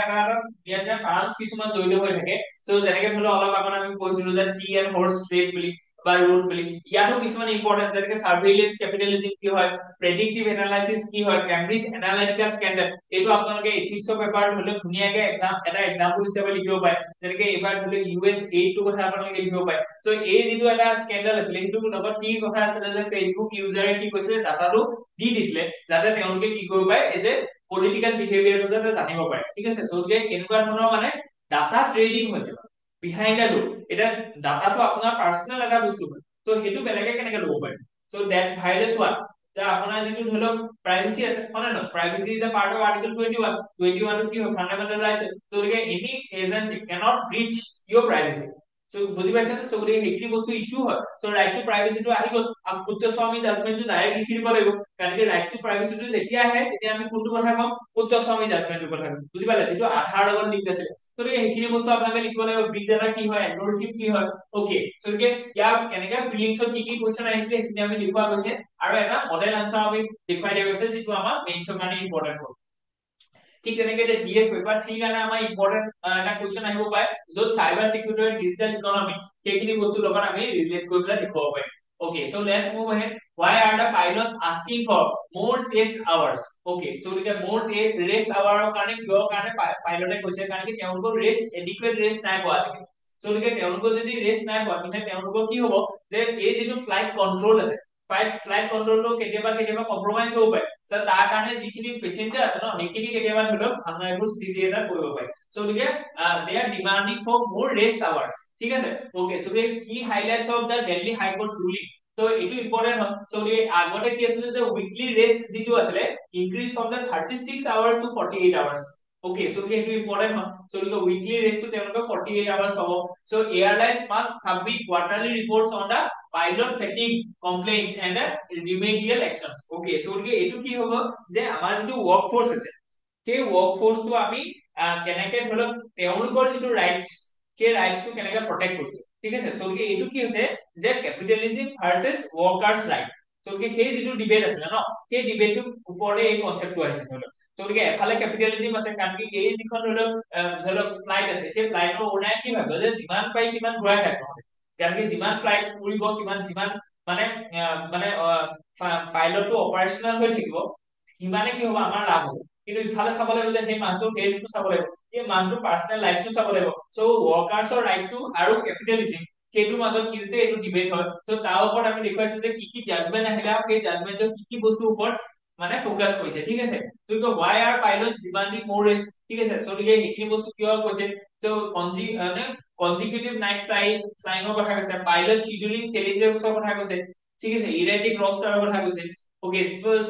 এটা টাৰ্মছ কিছুমান জড়িত হৈ থাকে। সো যেনেকে ধৰি লওক অলপ আগত আমি কৈছিলো যে টি এণ্ড হৰ্স ট্ৰেড বুলি বা ৰুট বুলি, ইয়াতো কিছুমান ইম্পৰ্টেন্ট, যেনেকে সাৰ্ভেইলেন্স ক্যাপিটালিজম কি হয়, প্ৰেডিক্টিভ এনালাইসিস কি হয়, কেম্ব্ৰিজ এনালিটিকা স্কেন্ডাল, এইটো আপোনালোকে এথিক্সৰ পেপাৰ ধৰি লওক ধুনীয়াকে এটা এক্সাম্পল হিচাপে লিখিব পাৰে। যেনেকে এবাৰ ধৰি লওক US8 টো কথা আপোনালোকে লিখিব পাৰে। সো এই যিটো এটা স্কেন্ডাল আছিল, সেইটো লগত কি কথা আছিল যে ফেচবুক ইউজাৰে কি কৈছিলে, ডাটাটো দি দিছিলে যাতে তেওঁলোকে কি কৰিব পাৰে, এই যে পলিটিক্যাল বিহেভিয়াৰটো যাতে জানিব পাৰে। ঠিক আছে, সো এনেকুৱা ধৰণৰ মানে ডাটা ট্ৰেডিং হৈছে বিহাইন্ড দা লুপ। এটা ডাটাটো আপোনাৰ পাৰ্সোনাল এটা বস্তু হয়, তো সেইটো বেলেগে কেনেকে ল'ব পাৰে। সো দ্যাট ভাইলেটস হোৱাট, যে আপোনাৰ যিটো ধৰি লওক প্ৰাইভেচি আছে, হয় নে নহয়, privacy is a part of article 21। 21 টো কি হয়, ফান্ডামেন্টাল ৰাইটস। তো any agency cannot breach your privacy। So বুজি পাইছেনে, সো সেইখিনি বস্তু ইস্যু হয়। সো ৰাইট টু প্ৰাইভেচিটো আহি গ'ল, আমি পুত্ৰ স্বামী জাজমেন্টটো ডাইৰেক্ট লিখি দিব লাগিব, কাৰণ কি ৰাইট টু প্ৰাইভেচিটো যেতিয়া আহে তেতিয়া আমি কোনটো কথা কম, পুত্ৰ স্বামী জাজমেন্টৰ কথা কম। বুজি পালে, যিটো আধাৰ লগত লিংক আছে। তো সেইখিনি বস্তু আপোনালোকে লিখিব লাগিব, বিগ ডাটা কি হয়, এলগৰিথম কি হয়। ওকে, সো ইয়াৰ কেনেকে প্ৰিলিমছত কি কি কোৱেশ্চন আহিছিলে সেইখিনি আমি লিখোৱা গৈছে, আৰু এটা মডেল আনসাৰ আমি দেখুৱাই দিয়া গৈছে, যিটো আমাৰ মেইনছৰ কাৰণে ইম্পৰ্টেন্ট হ'ব। ঠিক তেনেকে GS পেপাৰ 3 কাৰণে আমাৰ ইম্পৰ্টেন্ট এটা কোৱেশ্চন আহিব পাৰে, য'ত সাইবাৰ সিকিউৰিটি আৰু ডিজিটেল ইকনমি সেইখিনি বস্তু লগত আমি ৰিলেট কৰি পেলাই দেখুৱাব পাৰিম। Okay, so let's move ahead. Why are the pilots asking for more test hours? Okay, so more rest hour কাৰণে কিহৰ কাৰণে পাইলটে কৈছে, কাৰণ কি তেওঁলোকৰ ৰেষ্ট এডিকুৱেট ৰেষ্ট নাই পোৱা আজিকালি। সো তেওঁলোকৰ যদি ৰেষ্ট নাই পোৱা, তেন্তে তেওঁলোকৰ কি হ'ব, যে এই যিটো ফ্লাইট কন্ট্ৰল আছে, ফ্লাইট কন্ট্ৰলটো কেতিয়াবা কম্প্ৰমাইজ হ'ব পাৰে। সো তাৰ কাৰণে যিখিনি পেচেঞ্জাৰ আছে ন, সেইখিনি কেতিয়াবা ধৰি লওক আনএবল স্থিতি এটা কৰিব পাৰে। So they are demanding for more rest hours। ঠিক আছে, ওকে, সো কি highlights of the Delhi high court ruling. তো এইটো ইম্পৰ্টেন্ট হয়। সো আগতে কি আছিল যে উইকলি ৰেষ্ট যিটো আছিলে increase from the 36 hours to 48 hours. Okay, so এইটো ইম্পৰ্টেন্ট হয়। সো উইকলি ৰেষ্টটো তেওঁলোকে 48 আৱাৰ্স পাব। So airlines must submit quarterly reports on the pilot fatigue complaints and remedial actions. Okay, so এইটো কি হ'ব, যে আমাৰ যিটো ৱৰ্ক ফোৰ্স আছে, সেই ৱৰ্ক ফোৰ্সটো আমি কেনেকে ধৰি লওক তেওঁলোকৰ যিটো ৰাইটস, সেই ৰাইটসটো কেনেকে প্ৰটেক্ট কৰিছে। ঠিক আছে, সো এইটো কি হৈছে, যে capitalism versus workers right. So সেই যিটো ডিবেট আছিলে ন, সেই ডিবেটটোৰ ওপৰতে এই কনসেপ্টটো আহিছে ধৰি লওক। সো এফালে কেপিটেলিজম আছে, কাৰণ কি এই যিখন ধৰি লওক ফ্লাইট আছে, সেই ফ্লাইটৰ ওনাৰে কি ভাবে যে যিমান পাৰি সিমান ঘূৰাই থাকক, কাৰণ কি যিমান ফ্লাইট উৰিব যিমান মানে মানে পাইলটটো অপাৰেশনাল হৈ থাকিব, সিমানে কি হ'ব, আমাৰ লাভ হ'ব। কিন্তু ইফালে চাব লাগিব যে সেই মানুহটোৰ হেল্থটো চাব লাগিব, সেই মানুহটোৰ পাৰ্চনেল লাইফটো চাব লাগিব। চ' ৱৰ্কাৰ্ছৰ ৰাইটটো আৰু কেপিটেলিজিম সেইটোৰ মাজত কি হৈছে এইটো ডিবেট হয়। ত' তাৰ ওপৰত আমি দেখুৱাইছো যে কি কি জাজমেন্ট আহিলে আৰু সেই জাজমেন্টৰ কি কি বস্তুৰ ওপৰত মানে ফকাস কৰিছে, ঠিক আছে। ত' why are pilots demanding more rest, ঠিক আছে। চ' গতিকে সেইখিনি বস্তু কিয় কৈছে, চ' consecutive night flying কথা কৈছে, pilot scheduling challenges কথা কৈছে, ঠিক আছে, erratic roster কথা কৈছে। Okay,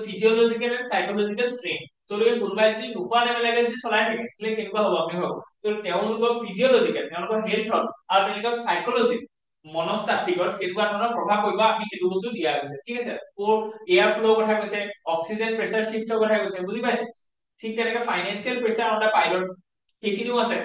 physiological and psychological strain, চ' কোনোবাই যদি নোখোৱা নেমেলাকে যদি চলাই থাকে তেতিয়াহ'লে কেনেকুৱা হ'ব আমি ভাবো। ত' তেওঁলোকৰ ফিজিঅলজিকেল, তেওঁলোকৰ হেল্থত আৰু তেওঁলোকৰ সাইকোলজি মনস্তাত্ত্বিকত কেনেকুৱা ধৰণৰ প্ৰভাৱ পৰিব আমি সেইটো বস্তু দিয়া গৈছে, ঠিক আছে। এয়াৰ ফ্লো কথা কৈছে, অক্সিজেন প্ৰেচাৰ শিফ্টৰ কথা কৈছে, বুজি পাইছে। ঠিক তেনেকে financial pressure on the pilot সেইখিনিও আছে।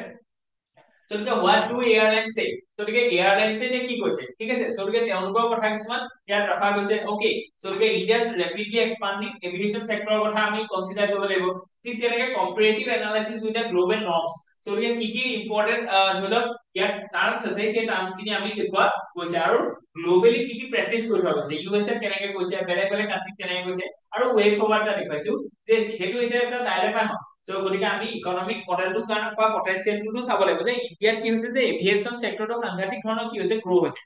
গতিকে হোৱাট ডু এয়াৰলাইন্স সে, গতিকে এয়াৰলাইন্সে কি কৈছে, ঠিক আছে। গতিকে তেওঁলোকৰ কথা কিছুমান ইয়াত ৰখা গৈছে। ওকে, গতিকে ইণ্ডিয়াছ ৰেপিডলি এক্সপান্ডিং এভিয়েশ্যন সেক্টৰৰ কথা আমি কনসিডাৰ কৰিব লাগিব। ঠিক তেনেকে comparative analysis with the global norms, গতিকে কি কি ইম্পৰ্টেন্ট ধৰি লওক ইয়াত টাৰ্মছ আছে, সেই টাৰ্মছ খিনি আমি দেখুৱা গৈছে আৰু গ্লোবেলি কি কি প্ৰেক্টিচ কৰি থোৱা গৈছে, ইউ এছ এ কেনেকে কৈছে, বেলেগ বেলেগ কাণ্ট্ৰিত কেনেকে কৈছে আৰু ৱে ফৰৱাৰ্ড এটা দেখুৱাইছো যে যিহেতু এটা এটা ডাইলেমা হয়। চ' গতিকে আমি ইকনমিক মডেলটোৰ কাৰণে বা পটেনচিয়েলটো চাব লাগিব যে ইণ্ডিয়াত কি হৈছে যে এভিয়েশ্যন সেক্টৰটো সাংঘাতিক ধৰণৰ কি হৈছে গ্ৰ' হৈছে।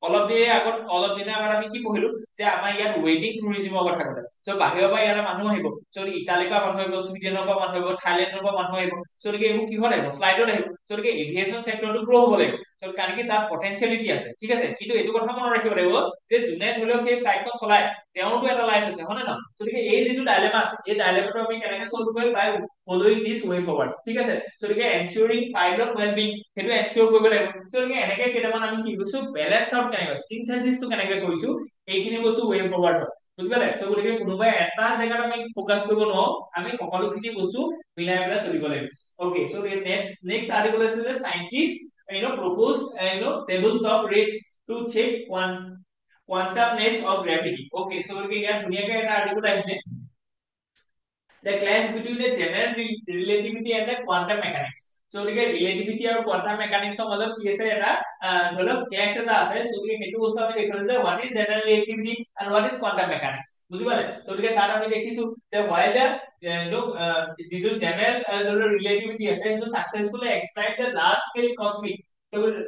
অলপ দিনৰ আগত আমি কি পঢ়িলো যে আমাৰ ইয়াত ৱেডিং টুৰিজিমৰ কথা ক'লে। চ' বাহিৰৰ পৰা ইয়ালৈ মানুহ আহিব, চ' ইটালীৰ পৰা মানুহ আহিব, চুইডেনৰ পৰা মানুহ আহিব, থাইলেণ্ডৰ পৰা মানুহ আহিব। চ' গতিকে এইবোৰ কিহত আহিব, ফ্লাইটত আহিব। চ' গতিকে এভিয়েশ্যন সেক্টৰটো গ্ৰ' হ'ব লাগিব, চ' কাৰণ কি তাত পটেনচিয়েলিটি আছে, ঠিক আছে। কিন্তু এইটো কথা মনত ৰাখিব লাগিব যে যোনে ধৰি লওক সেই ফ্লাইটখন চলাই তেওঁৰতো এটা লাইফ আছে, হয় নে নহয়। গতিকে এই যিটো ডাইলেমা আছে এই ডাইলেমাটো আমি কেনেকে চলভ কৰিম বাই ফলোইং দিছ ৱে ফৰৱাৰ্ড, ঠিক আছে। গতিকে এনচিউৰিং পাইলট ৱেলবিং সেইটো এনচিউৰ কৰিব লাগিব। গতিকে এনেকে কেইটামান আমি কি কৰিছো বেলেন্স আউট কেনেকৈ সিনথেসিসটো কেনেকৈ কৰিছো এইখিনি বস্তু ৱে ফৰৱাৰ্ড হয়, বুজি পালে। চ' গতিকে কোনোবাই এটা জেগাত আমি ফকাস কৰিব নোৱাৰো, আমি সকলোখিনি বস্তু মিলাই পেলাই চলিব লাগিব। Okay, so the next article is the scientists propose tabletop race to check quantumness of gravity. Okay, so ইয়াত ধুনীয়াকৈ এটা আৰ্টিকেল আহিছে, the clash between the general relativity and the quantum mechanics. So গতিকে ৰিলেটিভিটি আৰু কোৱান্টাম মেকানিক্সৰ মাজত কি আছে এটা ধৰি লওক ক্লেশ এটা আছে। গতিকে সেইটো বস্তু আমি দেখিলো যে what is general relativity and what is quantum mechanics, বুজি পালে। গতিকে তাত আমি দেখিছো যে while the যিটো জেনেৰেল ৰিলেটিভিটি আছে সেইটো successfully explain the large scale cosmic.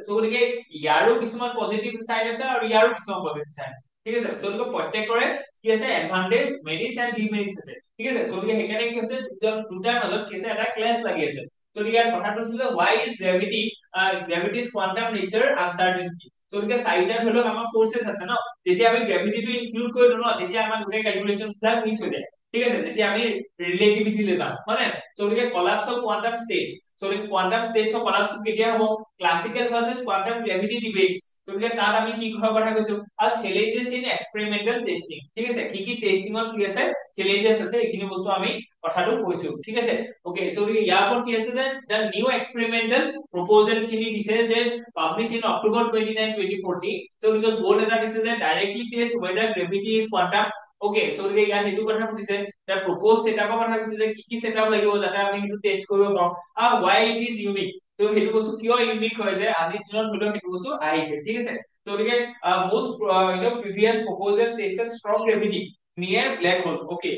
গতিকে ইয়াৰো কিছুমান পজিটিভ সাইড আছে আৰু ইয়াৰো কিছুমান পজিটিভ সাইড, ঠিক আছে। গতিকে প্ৰত্যেকৰে কি আছে এডভান্টেজ মেৰিটস এণ্ড ডিমেৰিটস আছে, ঠিক আছে। গতিকে সেইকাৰণে কি হৈছে দুটাৰ মাজত কি আছে এটা ক্লেশ লাগি আছে। গতিকে ইয়াৰ কথাটো হৈছে why is gravity's quantum nature uncertainty। গতিকে চাৰিটা ধৰি লওক আমাৰ ফৰ্চেছ আছে ন, যেতিয়া আমি গ্ৰেভিটিটো ইনক্লুড কৰিলো ন তেতিয়া আমাৰ গোটেই ক্যালকুলেশন বিলাক মিছ হৈ যায়, ঠিক আছে। যেতিয়া আমি ৰিলেটিভিটি লৈ যাম, হয় নে। গতিকে কলাপস অফ কোৱান্টাম ষ্টেটস, গতিকে কোৱান্টাম ষ্টেটস অফ কলাপস কেতিয়া হ'ব, ক্লাসিক্যাল ভাৰ্সেস কোৱান্টাম গ্ৰেভিটি ডিবেটস। গতিকে তাত আমি কি কথা কৈছো আৰু চেলেঞ্জেস ইন এক্সপেৰিমেন্টাল টেস্টিং, ঠিক আছে। কি কি টেস্টিংত কি আছে চেলেঞ্জেস আছে এইখিনি বস্তু আমি কথাটো কৈছো, ঠিক আছে। ওকে, সো ইয়াৰ ওপৰত কি আছে যে দ্য নিউ এক্সপেৰিমেন্টাল প্ৰপ'জেল খিনি দিছে যে publish in October 29 2014। So because গ'ল এটা দিছে যে directly test whether gravity is quantum। Okay, so ইয়াত এইটো কথা সুধিছে দ্য প্ৰপ'জ সেটআপৰ কথা কৈছে যে কি কি সেটআপ লাগিব যাতে আমি সেইটো টেষ্ট কৰিব পাৰো আৰু why it is unique। তো সেইটো বস্তু কিয় ইউনিক হয় যে আজিৰ দিনত হলো সেইটো বস্তু আহিছে, ঠিক আছে। তো গতিকে most previous proposal tested strong gravity near black hole। Okay,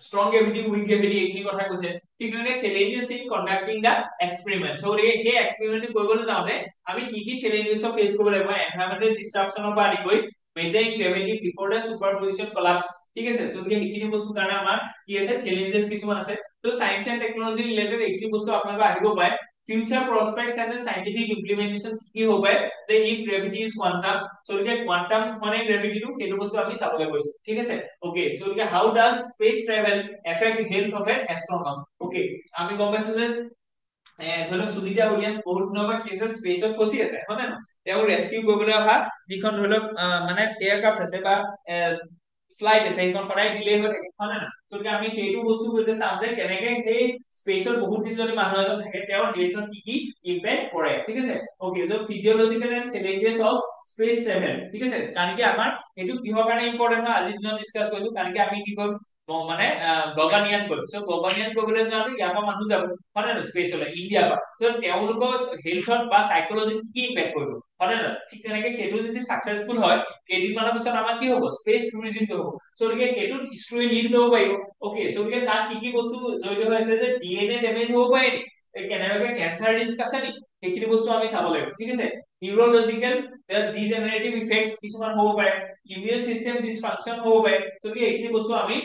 strong gravity weak gravity এইখিনি কথা কৈছে। ঠিক তেনেকে challenges in conducting the experiment। so গতিকে সেই এক্সপেৰিমেন্ট কৰিবলৈ যাওঁতে আমি কি কি challenges ফেচ কৰিব লাগিব, environmental disruption পৰা আদি কৰি measuring gravity before the superposition collapse, ঠিক আছে। গতিকে সেইখিনি বস্তু কাৰণে আমাৰ কি আছে challenges কিছুমান আছে। তো সায়েন্স এন্ড টেকনলজি ৰিলেটেড এইখিনি বস্তু আপোনালোকৰ আহিব পাৰে। future prospects and the scientific implementations কি হ'ব পাৰে যে if gravity is quantum। so গতিকে quantum মানে gravity টো সেইটো বস্তু আমি চাবলৈ গৈছো, ঠিক আছে। ওকে, so গতিকে how does space travel affect health of an astronaut। Okay, আমি গম পাইছো যে ধৰি লওক সুনিতা উইলিয়ামছ বহুত দিনৰ পৰা কেছে স্পেচত ফচি আছে, হয় নে নহয়। তেওঁ ৰেস্কিউ কৰিবলৈ অহা যিখন ধৰি লওক মানে এয়াৰক্ৰাফ্ট আছে বা ফ্লাইট আছে সেইখন সদায় ডিলে হৈ থাকে, হয় নে নহয়। গতিকে আমি সেইটো বস্তু কৰিতে চাম যে কেনেকে সেই স্পেচত বহুত দিন যদি মানুহ এজন থাকে তেওঁৰ হেল্থত কি কি ইম্পেক্ট কৰে, ঠিক আছে। Okay, so physiological and challenges of space travel, ঠিক আছে। কাৰণ কি আমাৰ এইটো কিহৰ কাৰণে ইম্পৰ্টেন্ট হয় আজিৰ দিনত ডিসকাস কৰিলো, কাৰণ কি আমি কি কৰিম মানে গগনিয়ান কৰিব সো গগনিয়ান কৰিবলৈ যাওঁতে ইয়াৰ পৰা মানুহ যাব হয় নে স্পেচলৈ ইণ্ডিয়াৰ পৰা তো তেওঁলোকৰ হেলথত বা সাইকোলজিত কি ইম্পেক্ট কৰিব হয় নে ঠিক তেনেকে সেইটো যদি সাকসেসফুল হয় কেইদিনমানৰ পিছত আমাৰ কি হ'ব স্পেচ টুৰিজিমটো হ'ব সো সেইটো ইছ্ৰুৱে লিড ল'ব পাৰিব ওকে সো তাত কি কি বস্তু জড়িত হৈ আছে যে ডিএনএ ডেমেজ হ'ব পাৰে নেকি কেনেবাকে কেঞ্চাৰ ৰিস্ক আছে নেকি সেইখিনি বস্তু আমি চাব লাগিব ঠিক আছে নিউৰলজিকেল ডিজেনাৰেটিভ ইফেক্টস কিছুমান হ'ব পাৰে ইমিউন সিস্টেম ডিসফাংশন হ'ব পাৰে তো এইখিনি বস্তু আমি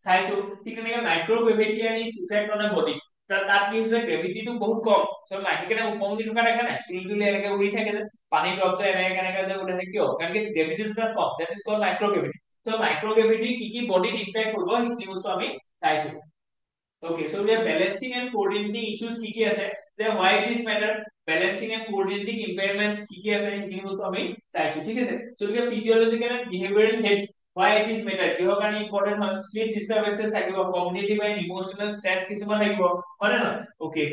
চাইছো ঠিক তেনেকে microgravity and its effect on body তাত কি হৈছে গ্ৰেভিটিটো বহুত কম সো সেইকাৰণে উপঙি থকা দেখা নাই চুলচুলি এনেকে উৰি থাকে যে পানী ড্ৰপটো এনেকে কেনেকে যে উৰি থাকে কিয় কাৰণ কি গ্ৰেভিটিটো তাত কম দ্যাট ইজ কল্ড মাইক্ৰোগ্ৰেভিটি সো মাইক্ৰোগ্ৰেভিটি কি বডিত ইম্পেক্ট কৰিব সেইখিনি বস্তু আমি চাইছো Okay, so we are balancing and coordinating issues কি আছে যে why this matter balancing and coordinating impairments কি আছে সেইখিনি বস্তু আমি চাইছো ঠিক আছে so we are physiological and behavioral health why it is matter কিহৰ কাৰণে ইম্পৰ্টেন্ট হয় sleep disturbances থাকিব cognitive and emotional stress কিছুমান থাকিব হয় নে নহয় okay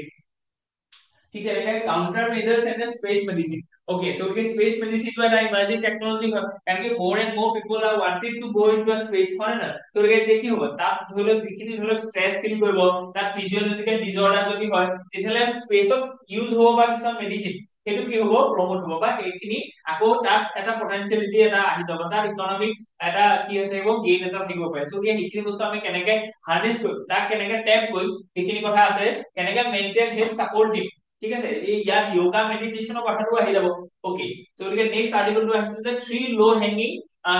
ঠিক আছে counter measures and space medicine okay so space medicine to an emerging technology হয় কাৰণ কি more and more people are wanted to go into a space হয় না তো এতিয়া কি হ'ব তাত ধৰি লওক যিখিনি ধৰি লওক ষ্ট্ৰেছ ফিল কৰিব তাত ফিজিওলজিক্যাল ডিসঅৰ্ডাৰ যদি হয় তেতিয়াহ'লে স্পেচত ইউজ হ'ব বা কিছুমান মেডিচিন সেইটো কি হ'ব প্ৰমোট হ'ব বা এইখিনি আকৌ তাত এটা পটেনশিয়ালিটি এটা আহি যাব তাত ইকনমিক এটা কি থাকিব গেইন এটা থাকিব পাৰে সো সেইখিনি বস্তু আমি কেনেকে হাৰ্নেছ কৰিম তাক কেনেকে টেপ কৰিম সেইখিনি কথা আছে কেনেকে মেন্টেল হেলথ সাপোৰ্ট দিম ঠিক আছে এই ইয়াত যোগা মেডিটেশনৰ কথাটো আহি যাব ওকে সো গতিকে নেক্সট আৰ্টিকলটো আহিছে যে 3 লো হ্যাঙ্গিং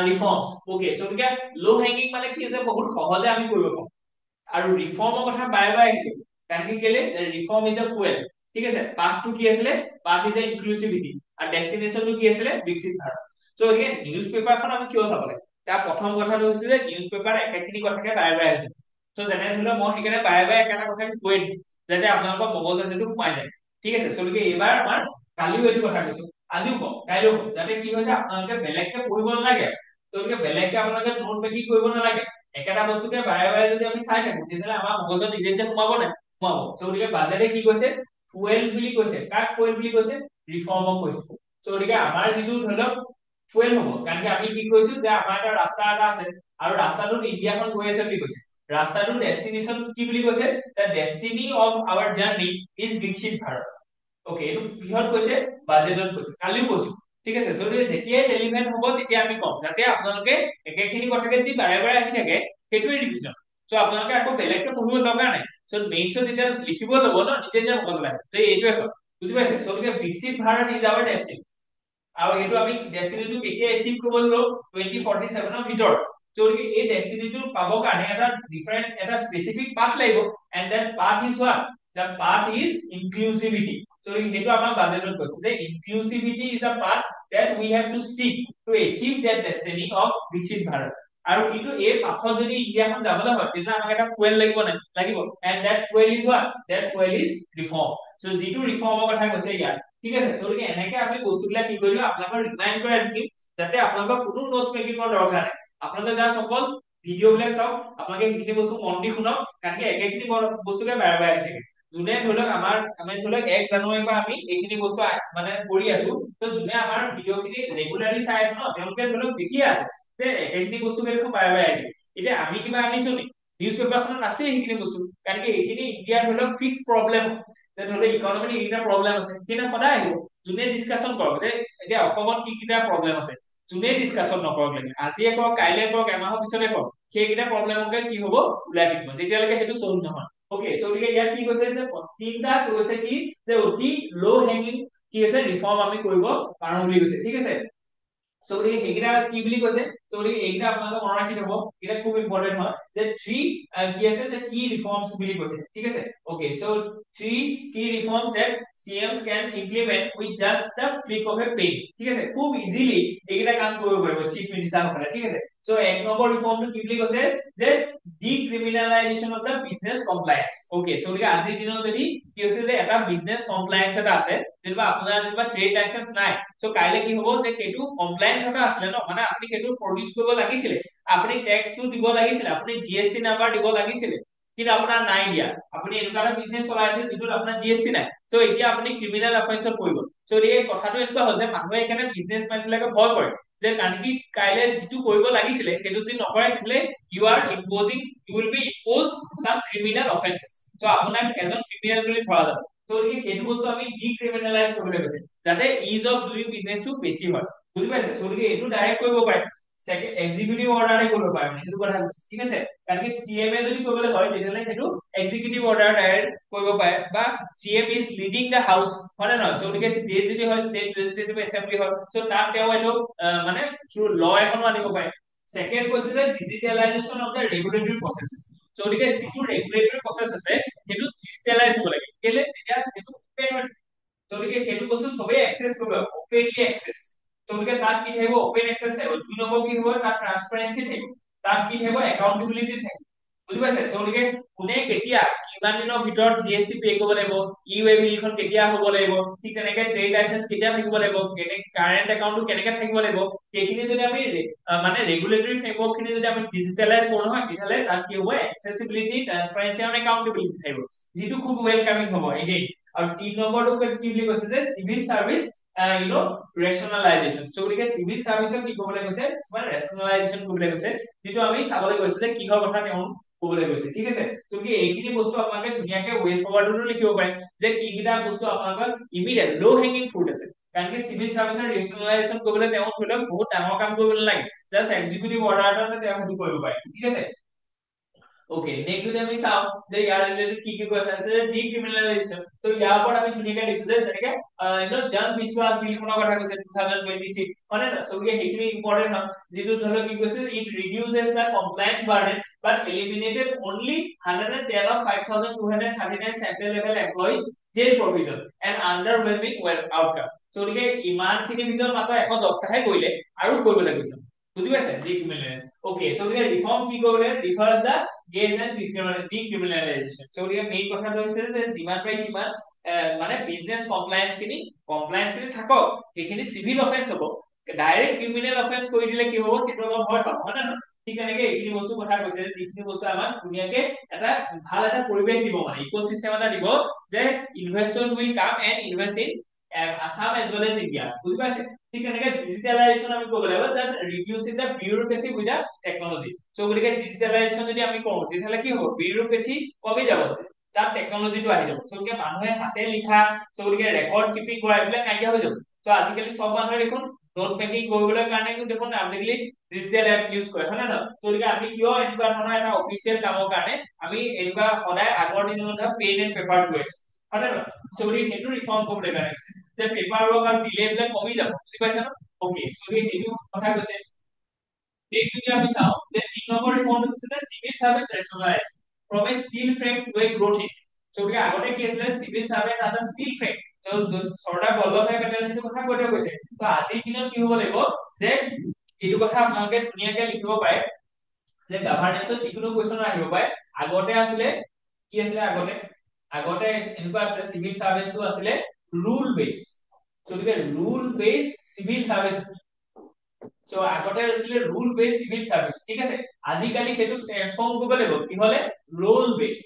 ৰিফৰ্মস ওকে সো গতিকে লো হ্যাঙ্গিং মানে কি যে বহুত সহজে আমি কৰিব পাৰোঁ আৰু ৰিফৰ্মৰ কথা বাৰে বাৰে আহিব কাৰণ কি কেলে ৰিফৰ্ম ইজ আ ফুয়েল ঠিক আছে পাথটো কি আছিলে পাথ ইজ আ ইনক্লুসিভিটি আৰু ডেষ্টিনেশনটো কি আছিলে বিকশিত ভাৰত সো এতিয়া নিউজ পেপাৰখন আমি কিয় চাব লাগে তাৰ প্ৰথম কথাটো হৈছে যে নিউজ পেপাৰ একেখিনি কথাকে বাৰে বাৰে আহিব সো যেনে ধৰি লওক মই সেইকাৰণে বাৰে বাৰে একেটা কথা কৈ দিম যাতে আপোনালোকৰ মগজত সেইটো সোমাই যায় ঠিক আছে সো এইবাৰ আমাৰ কালিও এইটো কথা কৈছো আজিও কম কাইলৈও কম যাতে কি হৈছে আপোনালোকে বেলেগকে পঢ়িব নালাগে তো বেলেগকে আপোনালোকে নোট মেকিং কৰিব নালাগে একেটা বস্তুকে বাৰে বাৰে যদি আমি চাই থাকো তেতিয়াহ'লে আমাৰ মগজত নিজে নিজে সোমাব নাই সোমাব তো গতিকে বাজেটে কি কৈছে ফুয়েল বুলি কৈছে কাক ফুয়েল বুলি কৈছে ৰিফৰ্মক কৈছে তো গতিকে আমাৰ যিটো ধৰি লওক ফুয়েল হ'ব কাৰণ কি আমি কি কৈছো যে আমাৰ এটা ৰাস্তা এটা আছে আৰু ৰাস্তাটোত ইণ্ডিয়াখন গৈ আছে বুলি কৈছে ৰাস্তাটোৰ ডেষ্টিনেশন কি বুলি কৈছে the destiny of our journey is Viksit Bharat okay এইটো কিহত কৈছে বাজেটত কৈছে কালিও কৈছো ঠিক আছে যদি যেতিয়াই ৰেলিভেন্ট হ'ব তেতিয়া আমি কম যাতে আপোনালোকে একেখিনি কথাকে যদি বাৰে বাৰে আহি থাকে সেইটোৱে ৰিভিজন সো আপোনালোকে আকৌ বেলেগকে পঢ়িব দৰকাৰ নাই সো মেইনছত যেতিয়া লিখিব যাব ন নিজে নিজে মগজত আহে যে এইটোৱে হয় বুজি পাইছে সো বিকশিত ভাৰত ইজ আৱাৰ ডেষ্টিনি আৰু এইটো আমি ডেষ্টিনিটো কেতিয়া এচিভ কৰিব লাগিব 2047 ৰ ভিতৰত যদি এই ডেষ্টিনিটো পাব কাৰণে এটা ডিফাৰেন্ট এটা স্পেসিফিক পাথ লাগিব and that path is what the path is inclusivity so সেইটো আমাৰ বাজেটত কৈছে যে inclusivity is a path that we have to seek to achieve that destiny of বিকশিত ভাৰত আৰু কিন্তু এই পাথত যদি ইণ্ডিয়াখন যাবলৈ হয় তেতিয়া আমাক এটা ফুয়েল লাগিব নাই লাগিব and that fuel is what that fuel is reform so যিটো ৰিফৰ্মৰ কথা কৈছে ইয়াত ঠিক আছে সো এনেকে আমি বস্তুবিলাক কি কৰিলো আপোনালোকক ৰিমাইন্ড কৰাই দিম যাতে আপোনালোকৰ কোনো নোটছ মেকিংৰ দৰকাৰ নাই আপোনালোকে জাস্ট অকল ভিডিঅ'বিলাক চাওক আপোনালোকে সেইখিনি বস্তু মন দি শুনক কাৰণ কি একেখিনি বস্তুকে বাৰে বাৰে আহি থাকে যোনে ধৰি লওক আমি ধৰি লওক 1 জানুৱাৰীৰ পৰা আমি এইখিনি বস্তু মানে কৰি আছো তো যোনে আমাৰ ভিডিঅ'খিনি ৰেগুলাৰলি চাই আছে ন তেওঁলোকে ধৰি লওক দেখিয়ে আছে যে একেখিনি বস্তু দেখোন বাৰে বাৰে আহি এতিয়া আমি কিবা আনিছো নি নিউজ পেপাৰখনত আছে সেইখিনি বস্তু কাৰণ কি এইখিনি ইণ্ডিয়াৰ ধৰি লওক ফিক্স প্ৰব্লেম যে ধৰি লওক ইকনমিক এইকেইটা প্ৰব্লেম আছে সেইখিনি সদায় আহিব যোনে ডিসকাশন কৰক যে এতিয়া অসমত কি কিটা প্ৰব্লেম আছে যোনে ডিসকাশন নকৰক লাগে আজিয়ে কৰক কাইলে কৰক এমাহৰ পিছতে কৰক সেইকেইটা প্ৰব্লেমকে কি হ'ব ওলাই থাকিব যেতিয়ালৈকে সেইটো সলভ নহয় ওকে সো গতিকে ইয়াত কি কৈছে যে তিনটা কৈছে কি যে অতি লো হ্যাঙ্গিং কি আছে ৰিফৰ্ম আমি কৰিব পাৰো বুলি কৈছে ঠিক আছে সো গতিকে সেইকেইটা কি বুলি কৈছে সো গতিকে এইকেইটা আপোনালোকে মনত ৰাখি থব এটা খুব ইম্পৰ্টেন্ট হয় যে 3 কি আছে যে কি ৰিফৰ্মস বুলি কৈছে ঠিক আছে okay so 3 key reforms that CMs can implement with just the click of a pen ঠিক আছে খুব ইজিলি এইকেইটা কাম কৰিব পাৰিব চিফ মিনিষ্টাৰ সকলে ঠিক আছে সো এক নম্বৰ ৰিফৰ্মটো কি বুলি কৈছে যে decriminalisation of the business compliance okay so গতিকে আজিৰ দিনত যদি কি হৈছে যে এটা বিজনেস কমপ্লায়েন্স এটা আছে যেনিবা আপোনাৰ যেনিবা ট্ৰেড লাইসেন্স নাই সো কাইলে কি হ'ব যে সেইটো কমপ্লায়েন্স এটা আছিলে ন মানে আপুনি সেইটো প্ৰডিউস কৰিব লাগিছিলে আপুনি টেক্সটো দিব লাগিছিলে আপুনি জিএসটি নাম্বাৰ দিব লাগিছিলে কিন্তু আপোনাৰ নাই দিয়া আপুনি এনেকুৱা এটা বিজনেস চলাই আছে যেটো আপোনাৰ জিএসটি নাই সো এতিয়া আপুনি ক্ৰিমিনেল অফেন্সত পৰিব সো এই কথাটো এনেকুৱা হ'ল যে মানুহে এখানে বিজনেসম্যান বিলাকে ভয় কৰে যে কাৰণ কি কাইলে যিটো কৰিব লাগিছিলে সেইটো যদি নকৰে তেতিয়াহ'লে you will be impose some criminal offences. So' আপোনাক এজন ক্ৰিমিনেল বুলি ধৰা যাব। চ' সেইটো বস্তু আমি ডিক্ৰিমিনেলাইজ কৰিবলৈ কৈছে যাতে ইজ অফ ডুইং বিজনেছটো বেছি হয়। বুজি পাইছে? চ' এইটো ডাইৰেক্ট কৰিব পাৰে। সেকেন্ড এক্সিকিউটিভ অৰ্ডাৰে কৰিব পাৰে মানে সেইটো কথা কৈছে। ঠিক আছে? কাৰণ কি চিএমএ যদি কৰিবলৈ হয় তেতিয়াহ'লে সেইটো এক্সিকিউটিভ অৰ্ডাৰ ডাইৰেক্ট কৰিব পাৰে বা CM is leading the house হয় নে নহয়? চ' গতিকে ষ্টেট যদি হয় ষ্টেট লেজিসলেটিভ এছেম্বলি হয়। চ' তাত তেওঁ এইটো মানে থ্ৰু ল এখনো আনিব পাৰে। সেকেন্ড কৈছে যে digitalisation of the regulatory process. So' গতিকে যিটো ৰেগুলেটৰী প্ৰচেছ আছে সেইটো ডিজিটেলাইজ হ'ব লাগে। কেলে তেতিয়া সেইটো ওপেন হয়। গতিকে সেইটো বস্তু চবেই এক্সেছ কৰিব ওপেনলি এক্সেছ। গতিকে তাত কি থাকিব ওপেন এক্সেছ থাকিব। দুই নম্বৰ কি হ'ব তাত ট্ৰান্সপাৰেন্সি থাকিব। তাত কি থাকিব একাউন্টেবিলিটি থাকিব। বুজি পাইছে? গতিকে কোনে কেতিয়া কিমান দিনৰ ভিতৰত জিএসটি পে কৰিব লাগিব, ইউএ বিলখন কেতিয়া হ'ব লাগিব, ঠিক তেনেকে ট্ৰেড লাইসেন্স কেতিয়া থাকিব লাগিব, কাৰেন্ট একাউন্টটো কেনেকে থাকিব লাগিব, সেইখিনি যদি আমি মানে ৰেগুলেটৰী ফ্ৰেমৱৰ্ক খিনি যদি আমি ডিজিটেলাইজ কৰো নহয় তেতিয়াহ'লে তাত কি হ'ব এক্সেছিবিলিটি, ট্ৰান্সপাৰেন্সি আৰু একাউন্টেবিলিটি থাকিব, যিটো খুব ওয়েলকামিং হ'ব এগেইন। আৰু 3 নম্বৰটো কি বুলি কৈছে যে চিভিল সাৰ্ভিস ৰেশনালাইজেশন। চ' গতিকে চিভিল সাৰ্ভিসক কি ক'বলৈ কৈছে কিছুমান ৰেশনালাইজেশন ক'বলৈ কৈছে, যিটো আমি চাবলৈ গৈছে যে কিহৰ কথা তেওঁ ক'বলৈ গৈছে। ঠিক আছে? চ' কি এইখিনি বস্তু আপোনালোকে ধুনীয়াকে ৱে ফৰৱাৰ্ডতো লিখিব পাৰে যে কি কিটা বস্তু আপোনালোকৰ ইমিডিয়েট লো হেংগিং ফ্ৰুট আছে। কাৰণ কি চিভিল সাৰ্ভিসৰ ৰেশনালাইজেশন কৰিবলৈ তেওঁ ধৰি লওক বহুত ডাঙৰ কাম কৰিব নালাগে, জাষ্ট এক্সিকিউটিভ অৰ্ডাৰ এটা তেওঁ সেইটো কৰিব পাৰে। ঠিক আছে? ওকে নেক্সট যদি আমি চাও যে ইয়াৰ ৰিলেটেড কি কি কথা আছে ডিক্ৰিমিনেলাইজেশন। তো ইয়াৰ ওপৰত আমি ধুনীয়াকে লিখিছো যে যেনেকে জন বিশ্বাস বিলখনৰ কথা কৈছে 2023 মানে না সো সেইখিনি ইম্পৰ্টেন্ট হয়, যিটো ধৰি কি কৈছে it reduces the compliance burden but eliminated only 110 of 5239 central level employees jail provision and underwhelming outcome. So গতিকে ইমানখিনি ভিতৰত মাত্ৰ 110টাহে কৰিলে আৰু কৰিবলৈ কৈছে। বুজি পাইছে? ডিক্ৰিমিনেলাইজ। ওকে সো গতিকে ৰিফৰ্ম কি কৰিলে ৰিফাৰ্স দা গেজ এন্ড ডিক্ৰিমিনেলাইজেশন। সো গতিকে মেইন কথাটো হৈছে যে যিমান পাৰি সিমান মানে বিজনেছ কমপ্লায়েন্স খিনি থাকক, সেইখিনি সিভিল অফেন্স হ'ব। ডাইৰেক্ট ক্ৰিমিনেল অফেন্স কৰি দিলে কি হ'ব সেইটো অলপ ভয় পাব হয় নে নহয়? ঠিক তেনেকে এইখিনি বস্তু কথা কৈছে যে যিখিনি বস্তু আমাক ধুনীয়াকে এটা ভাল এটা পৰিৱেশ দিব মানে ইকোসিস্টেম এটা দিব যে investors will come and invest in Assam as well as India. বুজি পাইছে? ঠিক তেনেকে ডিজিটেলাইজেশন আমি ক'ব লাগিব যে reducing the bureaucracy with the technology. So গতিকে ডিজিটেলাইজেশন যদি আমি কৰো তেতিয়াহ'লে কি হ'ব বিউৰোক্ৰেসি কমি যাব, তাত টেকনলজিটো আহি যাব। সো গতিকে মানুহে হাতে লিখা সো গতিকে ৰেকৰ্ড কিপিং কৰা এইবিলাক নাইকিয়া হৈ যাব। সো আজিকালি সব মানুহে দেখোন নোট মেকিং কৰিবলৈ কাৰণে দেখোন আজিকালি ডিজিটেল এপ ইউজ কৰে হয় নে নহয়? তো গতিকে আমি কিয় এনেকুৱা ধৰণৰ এটা অফিচিয়েল কামৰ কাৰণে আমি এনেকুৱা সদায় আগৰ দিনৰ পেন এণ্ড পেপাৰ কৰি আছো হয় নে নহয়? সো গতিকে সেইটো ৰিফৰ্ম কৰিবলৈ কাৰণে যে পেপাৰ ৱৰ্ক আৰু ডিলে বিলাক কমি যাব। বুজি পাইছা ন? ওকে সো সেইটো কথা কৈছে। নেক্সট যদি আমি চাও যে 3 নম্বৰ ৰিফৰ্মটো হৈছে যে civil service rationalise from a steel frame to a growth engine. So গতিকে আগতে কি আছিলে সিভিল সাৰ্ভেন্ট এটা steel frame. So Sardar Vallabhbhai Patel সেইটো কথা কৈ থৈ গৈছে। তো আজিৰ দিনত কি হ'ব লাগিব যে এইটো কথা আপোনালোকে ধুনীয়াকে লিখিব পাৰে যে গভৰ্নেন্সত যিকোনো কোৱেশ্চন আহিব পাৰে। আগতে আছিলে কি আছিলে আগতে এনেকুৱা আছিলে সিভিল সাৰ্ভিসটো আছিলে ৰুল বেস। সো গতিকে rule base civil service. So আগতে আছিলে ৰুল বেস সিভিল সাৰ্ভিস। ঠিক আছে? আজিকালি সেইটো ট্ৰান্সফৰ্ম কৰিব লাগিব কি হলে ৰোল বেস।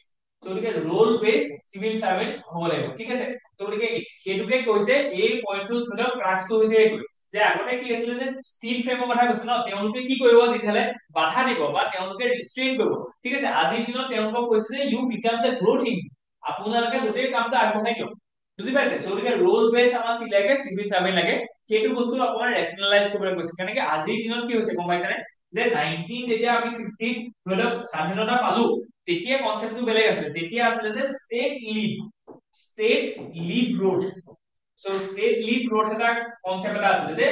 সো গতিকে ৰোল বেস সিভিল সার্ভিস হ'ব লাগিব। ঠিক আছে? সো গতিকে সেইটোকে কৈছে এই পইণ্টটো ধৰি লওক ক্লাছটো হৈছে এইটো যে আগতে কি আছিলে যে ষ্টীল ফ্ৰেমৰ কথা কৈছে ন, তেওঁলোকে কি কৰিব তেতিয়াহ'লে বাধা দিব বা তেওঁলোকে ৰিষ্ট্ৰেইন কৰিব। ঠিক আছে? আজিৰ দিনত তেওঁলোকক কৈছে যে you become the growth engine, আপোনালোকে গোটেই কামটো আগবঢ়াই দিয়ক। বুজি পাইছে? সো গতিকে ৰোল বেস আমাক কি লাগে সিভিল সাৰ্ভেন্ট লাগে। সেইটো বস্তু অকমান ৰেশনালাইজ কৰিবলৈ কৈছে। কেনেকে আজিৰ দিনত কি হৈছে গম পাইছানে যে 19 যেতিয়া আমি 50 ধৰি লওক স্বাধীনতা পালো তেতিয়া কনসেপ্টটো বেলেগ আছিলে। তেতিয়া আছিলে যে state lead growth. So state lead growth এটা কনসেপ্ট এটা আছিলে যে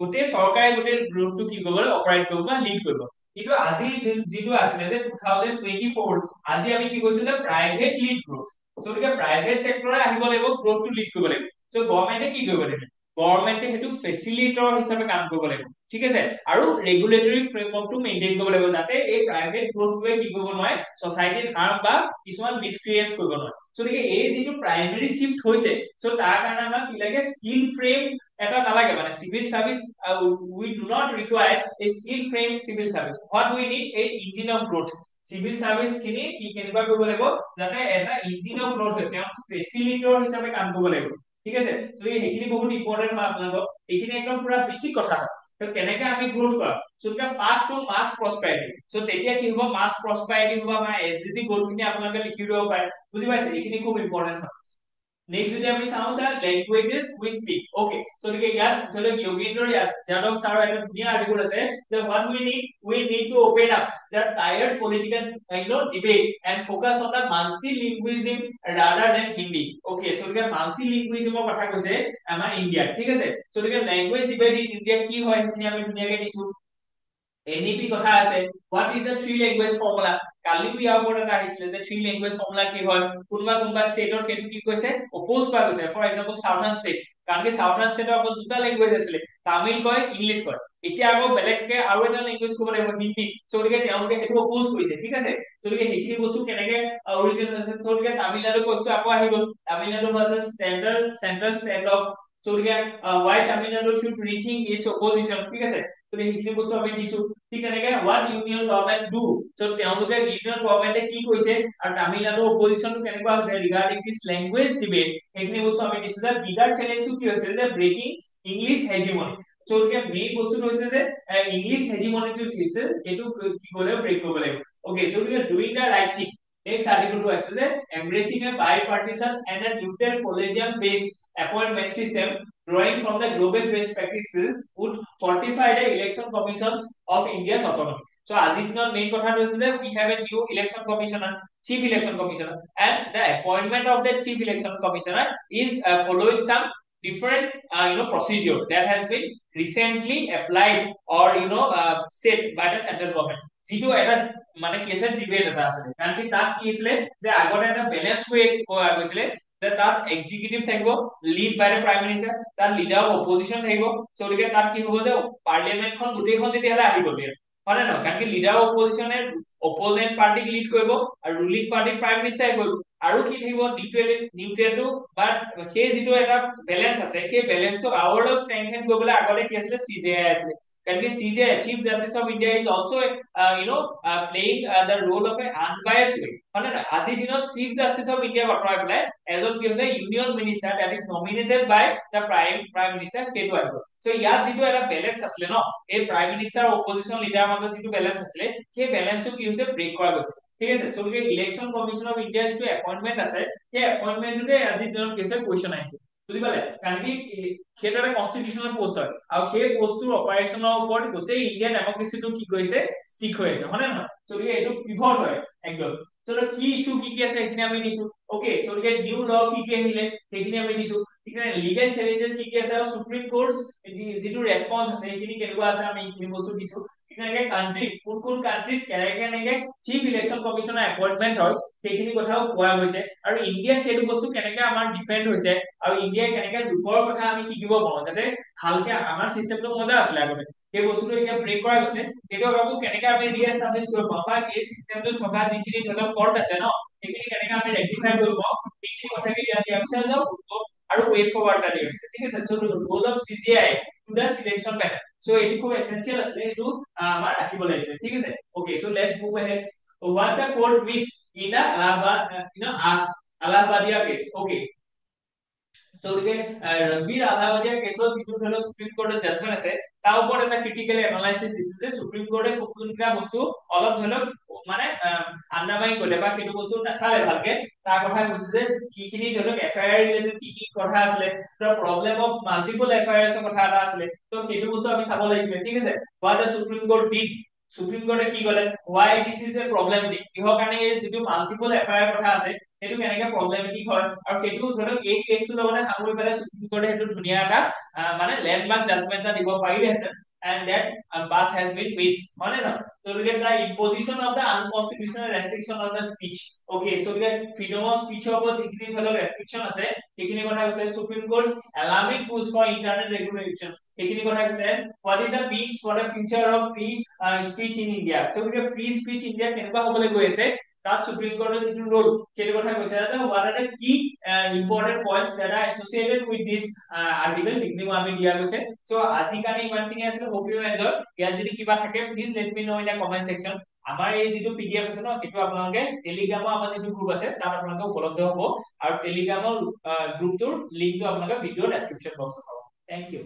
গোটেই চৰকাৰে গোটেই গ্ৰোথটো কি কৰিব অপাৰেট কৰিব বা লিড কৰিব। কিন্তু আজি যিটো আছিলে যে 2024 আজি আমি কি কৈছো যে প্ৰাইভেট লিড গ্ৰোথ। সো গতিকে প্ৰাইভেট সেক্টৰে আহিব লাগিব গ্ৰোথটো লিড কৰিব লাগিব। সো গভৰ্ণমেন্টে কি কৰিব লাগিব গভৰ্ণমেন্টে সেইটো ফেচিলিটেটৰ হিচাপে কাম কৰিব লাগিব। ঠিক আছে? আৰু ৰেগুলেটৰী ফ্ৰেমৱৰ্কটো মেইনটেইন কৰিব লাগিব যাতে এই প্ৰাইভেট গ্ৰোথটোৱে কি কৰিব নোৱাৰে সোসাইটিত হাৰ্ম বা কিছুমান মিসক্ৰিয়েন্স কৰিব নোৱাৰে। সো গতিকে এই যিটো প্ৰাইমেৰী শিফট হৈছে সো তাৰ কাৰণে আমাক কি লাগে ষ্টীল ফ্ৰেম এটা নালাগে মানে civil service we do not require a steel frame civil service. What we need a engine of growth. Civil service খিনি কি কেনেকুৱা কৰিব লাগিব যাতে এটা ইঞ্জিন অফ গ্ৰোথ হয়, তেওঁ ফেচিলিটেটৰ হিচাপে কাম কৰিব লাগিব। ঠিক আছে? তো সেইখিনি বহুত ইম্পৰ্টেন্ট হয় আপোনালোকক, এইখিনি একদম পুৰা বেছিক কথা হয়। তো কেনেকে আমি গ্ৰোথ কৰা সো এটা পাথ টু মাছ প্ৰসপেৰিটি সো তেতিয়া কি হ'ব মাছ প্ৰসপেৰিটি হ'ব আমাৰ এছডিজি গ'লখিনি আপোনালোকে লিখি দিব পাৰে বুজি পাইছে এইখিনি খুব ইম্পৰ্টেন্ট হয় নেক্সট যদি আমি চাওঁ দা ল্যাঙ্গুয়েজেস উই স্পিক ওকে সো গতিকে ইয়াত ধৰি লওক যোগেন্দ্ৰ যাদৱ ছাৰৰ এটা ধুনীয়া আৰ্টিকল আছে যে what we need to open up the tired political debate and focus on the multilingualism rather than Hindi okay so গতিকে multilingualismৰ কথা কৈছে আমাৰ ইণ্ডিয়াত ঠিক আছে সো গতিকে ল্যাঙ্গুয়েজ ডিবেট ইন ইণ্ডিয়া কি হয় সেইখিনি আমি ধুনীয়াকে দিছো এনইপি কথা আছে what is the three language formula কালি ইয়াৰ ওপৰত এটা আহিছিলে যে থ্ৰী ল্যাঙ্গুয়েজ ফৰ্মুলা কি হয় কোনবা ষ্টেটৰ সেইটো কি কৈছে অপোজ কৰা গৈছে ফৰ এক্সাম্পল সাউথাৰ্ণ ষ্টেট কাৰণ কি সাউথাৰ্ণ ষ্টেটৰ অকল দুটা ল্যাঙ্গুয়েজ আছিলে তামিল কয় ইংলিছ কয় এতিয়া আকৌ বেলেগকে আৰু এটা ল্যাঙ্গুয়েজ ক'ব লাগিব হিন্দী সো গতিকে তেওঁলোকে সেইটো অপোজ কৰিছে ঠিক আছে সো গতিকে সেইখিনি বস্তু কেনেকে অৰিজিন আছে সো গতিকে তামিলনাডু বস্তু আকৌ আহি গ'ল Tamil Nadu versus central state of so গতিকে why Tamil Nadu should rethink its opposition ঠিক আছে তো সেইখিনি বস্তু আমি দিছো ঠিক তেনেকে what union government do so তেওঁলোকে ইউনিয়ন গভৰ্ণমেন্টে কি কৈছে আৰু তামিলনাডু অপজিশনটো কেনেকুৱা হৈছে ৰিগাৰ্ডিং দিস ল্যাঙ্গুয়েজ ডিবেট সেইখিনি বস্তু আমি দিছো যে বিগাৰ চ্যালেঞ্জটো কি হৈছে যে ব্ৰেকিং ইংলিছ হেজিমনি সো গতিকে মেইন বস্তুটো হৈছে যে ইংলিছ হেজিমনিটো দিছে সেইটো কি কৰিলে ব্ৰেক কৰিব লাগিব ওকে সো গতিকে doing the right thing next আৰ্টিকলটো আছে যে এমব্ৰেসিং এ bipartisan and a neutral collegium based appointment system drawing from the global best practices would fortify the election commissions of India's autonomy. So আজিৰ দিনৰ মেইন কথাটো হৈছে যে we have a new election commissioner, chief election commissioner, and the appointment of the chief election commissioner is following some different procedure that has been recently applied or set by the central government. যিটো এটা মানে কি আছে ডিবেট এটা আছে কাৰণ কি তাত কি আছিল যে আগতে এটা ব্যালেন্স ওয়ে কোৱা গৈছিল যে তাত এক্সিকিউটিভ থাকিব lead by the prime minister তাত লিডাৰ অফ অপজিশন থাকিব সো গতিকে তাত কি হ'ব যে পাৰ্লিয়ামেন্টখন গোটেইখন তেতিয়াহ'লে আহিব দিয়ে হয় নে নহয় কাৰণ কি লিডাৰ অফ অপজিশনে অপোনেন্ট পাৰ্টিক লিড কৰিব আৰু ৰুলিং পাৰ্টিক প্ৰাইম মিনিষ্টাৰে কৰিব আৰু কি থাকিব নিউট্ৰেলটো বাট সেই যিটো এটা বেলেন্স আছে সেই বেলেন্সটো আৱাৰ ষ্ট্ৰেংথেন কৰিবলৈ আগতে কি আছিলে সিজেআই আছিলে কাৰণ কি CJI Chief Justice of India is also playing the role of an unbiased way হয় নে আজিৰ দিনত Chief Justice of India আঁতৰাই পেলাই এজন কি হৈছে union minister that is nominated by the prime minister সেইটো আহিব সো ইয়াত যিটো এটা বেলেন্স আছিলে ন এই প্ৰাইম মিনিষ্টাৰ অপজিশন লিডাৰৰ মাজত যিটো বেলেন্স আছিলে সেই বেলেন্সটো কি হৈছে ব্ৰেক কৰা গৈছে ঠিক আছে সো গতিকে ইলেকশন কমিশন অফ ইণ্ডিয়াৰ যিটো এপইন্টমেন্ট আছে সেই এপইন্টমেন্টটোতে আজিৰ দিনত কি হৈছে কোৱেশ্চন আহিছে বুজি পালে কাৰণ কি সেইটো এটা কনস্টিটিউশনাল পোষ্ট হয় আৰু সেই পোষ্টটোৰ অপাৰেশনৰ ওপৰত গোটেই ইণ্ডিয়ান ডেমক্ৰেচিটো কি কৰিছে ষ্টিক হৈ আছে হয় নে নহয় সো গতিকে এইটো পিভট হয় একদম চলো কি ইস্যু কি আছে সেইখিনি আমি দিছো ওকে সো গতিকে নিউ ল কি আহিলে সেইখিনি আমি দিছো ঠিক আছে লিগেল চ্যালেঞ্জেস কি আছে আৰু সুপ্ৰিম কোৰ্ট যিটো ৰেসপন্স আছে সেইখিনি কেনেকুৱা আছে আমি এইখিনি বস্তু দিছো কেনেকে কান্ট্ৰি কোন কান্ট্ৰিত কেনেকে চিফ ইলেকশন কমিশনাৰ এপইন্টমেন্ট হয় সেইখিনি কথাও কোৱা গৈছে আৰু ইণ্ডিয়াত সেইটো বস্তু কেনেকে আমাৰ ডিফেন্ড হৈছে আৰু ইণ্ডিয়াই কেনেকে লোকৰ কথা আমি শিকিব পাৰো যাতে ভালকে আমাৰ সিস্টেমটো মজা আছিলে আগতে সেই বস্তুটো এতিয়া ব্ৰেক কৰা গৈছে সেইটো আকৌ কেনেকে আমি ৰিএষ্টাব্লিছ কৰিব পাৰো বা এই সিস্টেমটো থকা যিখিনি ধৰি লওক ফল্ট আছে ন সেইখিনি কেনেকে আমি ৰেক্টিফাই কৰিব পাৰো সেইখিনি কথাকে ইয়াত দিয়া হৈছে আৰু ৱে ফৰৱাৰ্ড এটা দিয়া হৈছে ঠিক আছে so roll of CJI to the selection panel so এটি খুব এসেনশিয়াল আছে এটো আমাৰ ৰাখিব লাগিছে ঠিক আছে okay so let's move ahead what the court missed in the Allahabadiya case okay so গতিকে ৰণবীৰ আলাহাবাদিয়া কেছত যিটো ধৰি লওক সুপ্ৰিম কোৰ্টৰ জাজমেন্ট আছে তাৰ ওপৰত এটা ক্ৰিটিকেল এনালাইসিস দিছে যে সুপ্ৰিম কোৰ্টে কোনটা বস্তু অলপ ধৰি লওক মানে আন্ডাৰমাইন কৰিলে বা সেইটো বস্তু নাচালে ভালকে তাৰ কথা কৈছে যে কিখিনি ধৰি লওক এফআইআৰ ৰিলেটেড কি কথা আছিলে তাৰ প্ৰবলেম অফ মাল্টিপল এফআইআৰছৰ কথা এটা আছিলে তো সেইটো বস্তু আমি চাব লাগিছিলে ঠিক আছে what the Supreme Court did Supreme কোৰ্টে কি ক'লে why this is a problematic কিহৰ কাৰণে এই যিটো মাল্টিপল এফআইআৰ কথা আছে সেইটো কেনেকে প্ৰবলেমেটিক হয় আৰু সেইটো ধৰক এই কেছটো লগতে সামৰি পেলাই সুপ্ৰিম কোৰ্টে সেইটো ধুনীয়া এটা মানে লেণ্ডমাৰ্ক জাজমেন্ট এটা দিব পাৰিলেহেঁতেন and that pass has been missed হয় নে নহয় so we get the imposition of the unconstitutional restriction on the speech okay so we get freedom of speech ওপৰত যিখিনি ধৰক ৰেষ্ট্ৰিকশন আছে সেইখিনি কথা কৈছে supreme court allowing push for internet regulation সেইখিনি কথা কৈছে what is the means for the future of free speech in India so we get free speech in India কেনেকুৱা হ'বলৈ গৈ আছে তাত সুপ্ৰিম কোৰ্টৰ যিটো ৰোল সেইটো কথা কৈছে যে what are the key important points that are associated with this article সেইখিনি আমি দিয়া গৈছে so আজি কাৰণে ইমানখিনি আছিল hope you enjoy ইয়াত যদি কিবা থাকে please let me know in the comment section আমাৰ এই যিটো PDF আছে ন সেইটো আপোনালোকে টেলিগ্ৰামৰ আমাৰ যিটো গ্ৰুপ আছে তাত আপোনালোকে উপলব্ধ হ'ব আৰু টেলিগ্ৰামৰ গ্ৰুপটোৰ লিংকটো আপোনালোকে ভিডিঅ ডেসক্ৰিপচন বক্সত পাব থ্যাংক ইউ